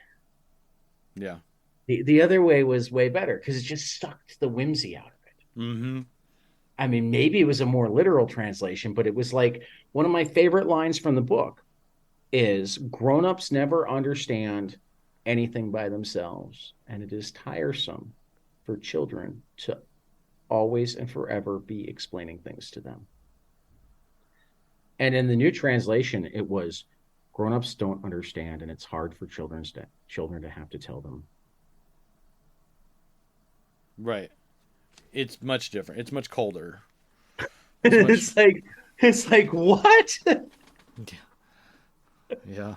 Yeah. The other way was way better, because it just sucked the whimsy out of it. Mm-hmm. I mean, maybe it was a more literal translation, but it was like one of my favorite lines from the book is, grown-ups never understand anything by themselves, and it is tiresome for children to always and forever be explaining things to them. And in the new translation, it was, grown-ups don't understand, and it's hard for children to have to tell them. Right. It's much different. It's much colder. It's like, what? Yeah.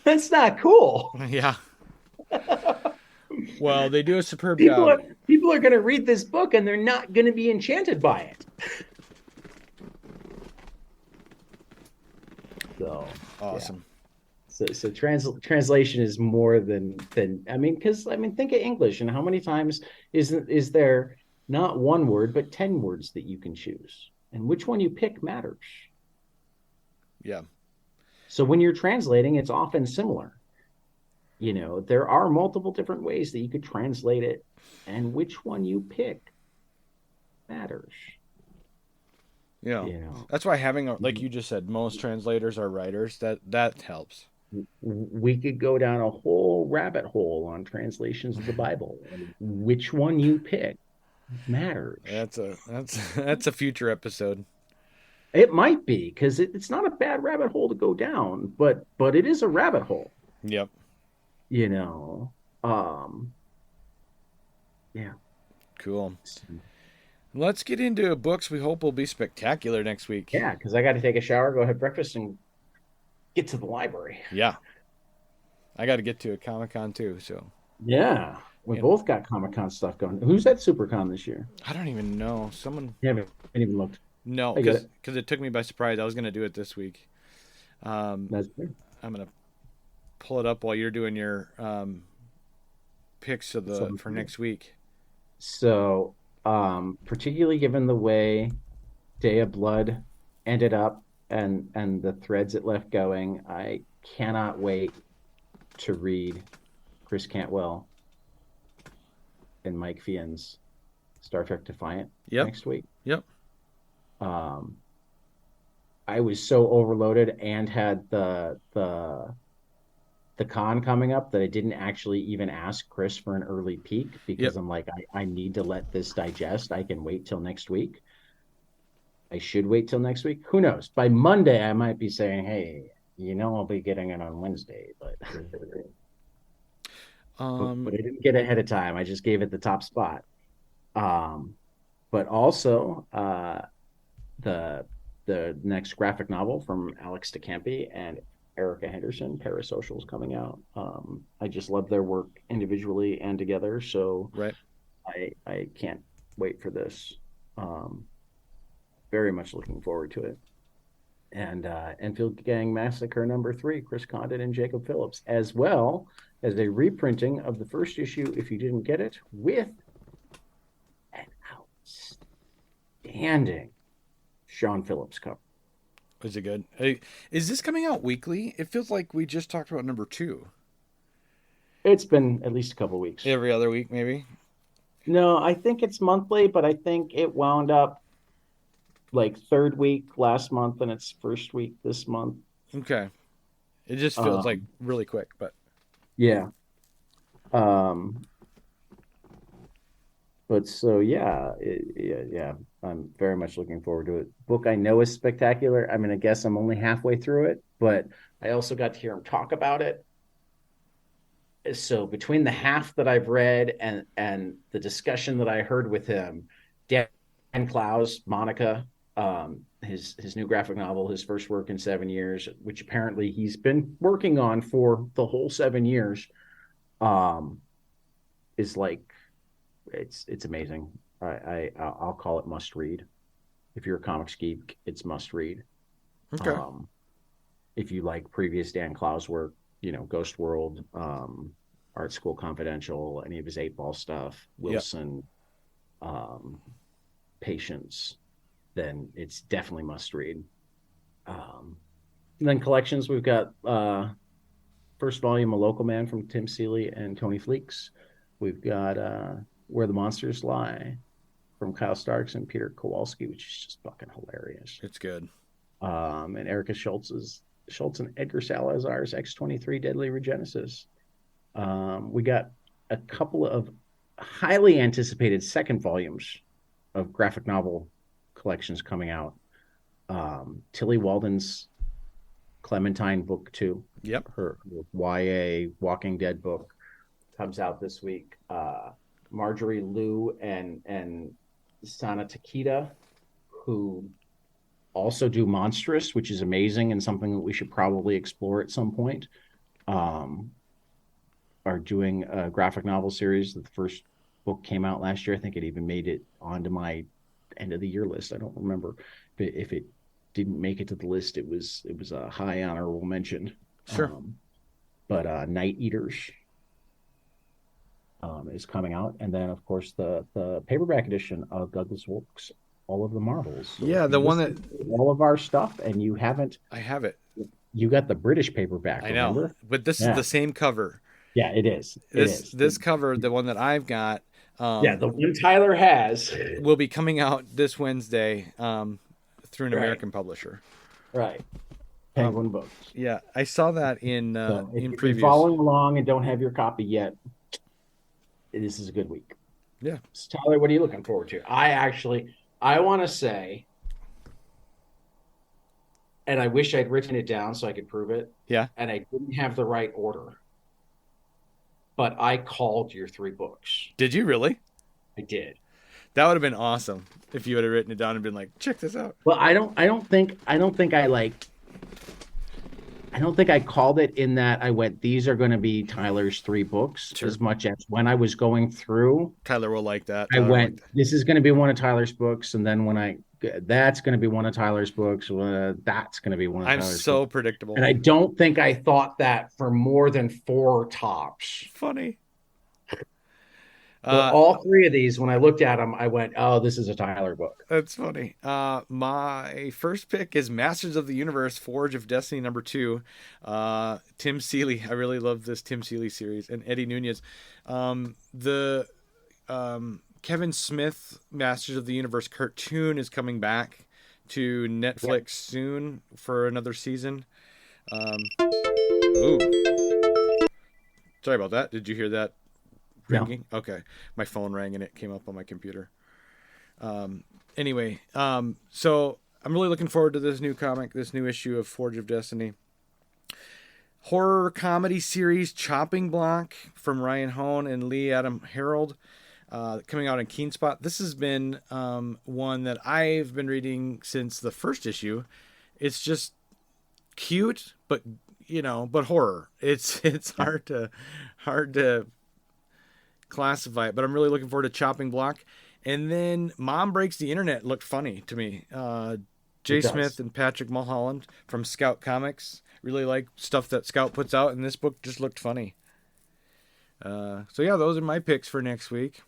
That's not cool. Yeah. Well, they do a superb People job. are people are going to read this book and they're not going to be enchanted by it. So Awesome. translation is more than I mean, because I mean, think of English and how many times Is there not one word, but 10 words that you can choose? And which one you pick matters. Yeah. So when you're translating, it's often similar. There are multiple different ways that you could translate it, and which one you pick matters. Yeah. You know, That's why having like you just said, most translators are writers. That helps. we could go down a whole rabbit hole on translations of the Bible, and which one you pick matters. That's a future episode. It might be because it's not a bad rabbit hole to go down, but it is a rabbit hole. Yep. You know, um, yeah. Cool. Let's get into books we hope will be spectacular next week. Yeah, because I got to take a shower, go have breakfast, and get to the library. Yeah. I got to get to a Comic-Con too, so. Yeah, we both got Comic-Con stuff going. Who's at SuperCon this year? I don't even know. Someone. Yeah, I haven't even looked. No, I get it. because it took me by surprise. I was going to do it this week. That's good. I'm going to pull it up while you're doing your picks for next week. So, particularly given the way Day of Blood ended up and the threads it left going, I cannot wait to read Chris Cantwell and Mike Fiennes' Star Trek Defiant next week. Yep. I was so overloaded and had the con coming up that I didn't actually even ask Chris for an early peek because I'm like, I need to let this digest. I can wait till next week. I should wait till next week. Who knows? By Monday, I might be saying, hey, I'll be getting it on Wednesday, but but I didn't get ahead of time. I just gave it the top spot. But also the next graphic novel from Alex DeCampi and Erica Henderson, Parasocial, is coming out. I just love their work individually and together, so right. I can't wait for this. Very much looking forward to it. And Enfield Gang Massacre #3, Chris Condon and Jacob Phillips, as well as a reprinting of the first issue, if you didn't get it, with an outstanding Sean Phillips cover. Is it good? Hey, is this coming out weekly? It feels like we just talked about #2. It's been at least a couple weeks. Every other week, maybe? No, I think it's monthly, but I think it wound up like third week last month and it's first week this month. Okay. It just feels like really quick, but yeah. But so yeah, I'm very much looking forward to it. Book I know is spectacular. I mean, I guess I'm only halfway through it, but I also got to hear him talk about it. So between the half that I've read and the discussion that I heard with him, Dan Clowes, Monica, his new graphic novel, his first work in 7 years, which apparently he's been working on for the whole 7 years, is like it's amazing. I'll call it must read. If you're a comics geek, it's must read. okay. If you like previous Dan Clowes work, Ghost World, Art School Confidential, any of his 8-Ball stuff, Wilson, Patience, then it's definitely must read. And then collections, we've got first volume, A Local Man from Tim Seeley and Tony Fleeks. We've got Where the Monsters Lie from Kyle Starks and Peter Kowalski, which is just fucking hilarious. It's good. And Erica Schultz and Edgar Salazar's X-23 Deadly Regenesis. We got a couple of highly anticipated second volumes of graphic novel collections coming out. Tilly Walden's Clementine book 2. Yep. Her YA Walking Dead book comes out this week. Marjorie Liu and Sana Takeda, who also do Monstrous, which is amazing and something that we should probably explore at some point, are doing a graphic novel series. The first book came out last year. I think it even made it onto my end of the year list. I don't remember if it didn't make it to the list. It was a high honorable mention. Sure. But Night Eaters, is coming out, and then of course the paperback edition of Douglas Wilkes, All of the Marvels. So Yeah, if the you one listen that to all of our stuff, and you haven't, I have it. you got the British paperback. I know, Remember? but this is Yeah, the same cover. yeah, it is. It This is. this cover, the one that I've got, Yeah, the one Tyler has. will be coming out this Wednesday through an Right, American publisher. right. Um, Penguin Books. yeah, I saw that So if in you've been previews. following along and don't have your copy yet, this is a good week. Yeah. So Tyler, what are you looking forward to? I want to say, and I wish I'd written it down so I could prove it, Yeah. and I didn't have the right order, but I called your 3 books. Did you really? I did. That would have been awesome if you would have written it down and been like, check this out. Well, I don't think I called it in that I went, these are going to be Tyler's 3 books, Sure. as much as when I was going through, Tyler will like that. I went, this is going to be one of Tyler's books. And then that's going to be one of Tyler's books. That's going to be one of I'm Tyler's so books. predictable. And I don't think I thought that for more than 4 tops. Funny. All 3 of these, when I looked at them, I went, oh, this is a Tyler book. That's funny. My first pick is Masters of the Universe, Forge of Destiny #2. Tim Seeley. I really love this Tim Seeley series. And Eddie Nunez. The Kevin Smith Masters of the Universe cartoon is coming back to Netflix soon for another season. Ooh. Sorry about that. Did you hear that? Ringing? No. Okay. My phone rang and it came up on my computer. Anyway, so I'm really looking forward to this new comic, this new issue of Forge of Destiny. Horror comedy series Chopping Block from Ryan Hone and Lee Adam Harold, coming out in Keenspot. This has been one that I've been reading since the first issue. It's just cute, but horror. It's hard to classify it, but I'm really looking forward to Chopping Block. And then Mom Breaks the Internet looked funny to me. Jay Smith and Patrick Mulholland from Scout Comics. Really like stuff that Scout puts out, and this book just looked funny. So yeah, those are my picks for next week.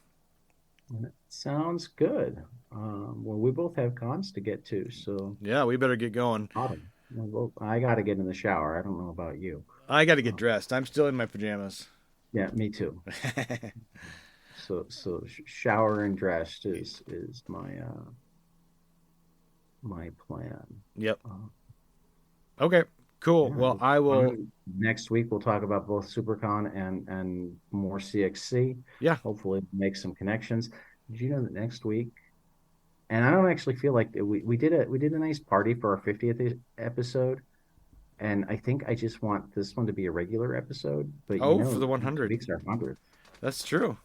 Sounds good. Well, we both have cons to get to, so yeah, we better get going. I got to get in the shower. I don't know about you. I got to get dressed. I'm still in my pajamas. Yeah, me too. So shower and dressed is my my plan. Yep. Okay. Cool. Yeah, well, I will. Next week we'll talk about both SuperCon and more CXC. Yeah. Hopefully make some connections. Did you know that next week? And I don't actually feel like we did a nice party for our 50th episode. And I think I just want this one to be a regular episode. But for the 100. Week's our 100th. That's true.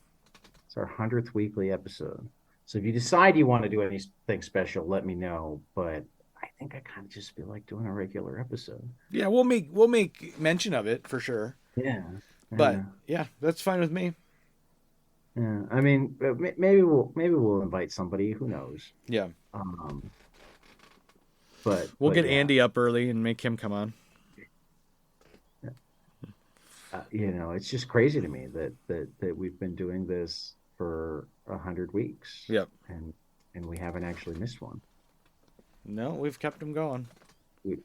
It's our 100th weekly episode. So if you decide you want to do anything special, let me know. But I think I kind of just feel like doing a regular episode. Yeah, we'll make mention of it for sure. Yeah. But yeah, that's fine with me. Yeah, I mean, maybe we'll invite somebody. Who knows? Yeah. But we'll get Andy up early and make him come on. It's just crazy to me that we've been doing this for 100 weeks. Yep. And we haven't actually missed one. No, we've kept them going.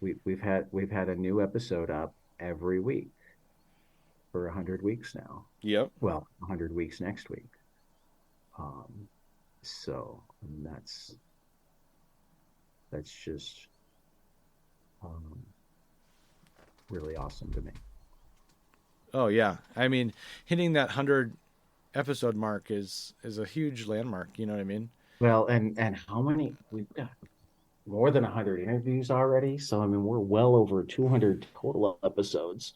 We've had a new episode up every week for 100 weeks now. Yep. Well, 100 weeks next week. So that's just really awesome to me. Oh yeah, I mean, hitting that 100 episode mark is a huge landmark. You know what I mean? Well, and how many we've got? More than 100 interviews already. So I mean, we're well over 200 total episodes.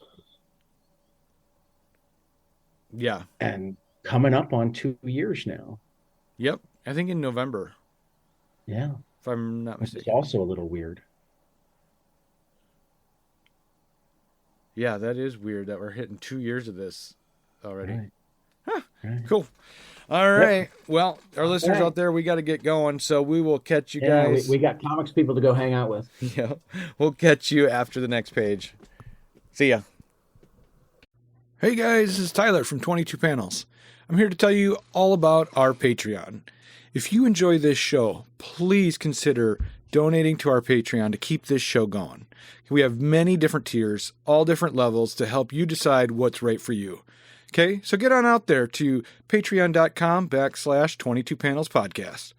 Yeah, and coming up on 2 years now. Yep, I think in November. Yeah, if I'm not mistaken. It's also a little weird. Yeah, that is weird that we're hitting 2 years of this already. Right. Huh. Right. Cool. All right. Yep. Well, our listeners out there, we got to get going. So we will catch you guys. We got comics people to go hang out with. Yeah. We'll catch you after the next page. See ya. Hey guys, this is Tyler from 22 Panels. I'm here to tell you all about our Patreon. If you enjoy this show, please consider donating to our Patreon to keep this show going. We have many different tiers, all different levels to help you decide what's right for you. Okay, so get on out there to patreon.com/22panelspodcast.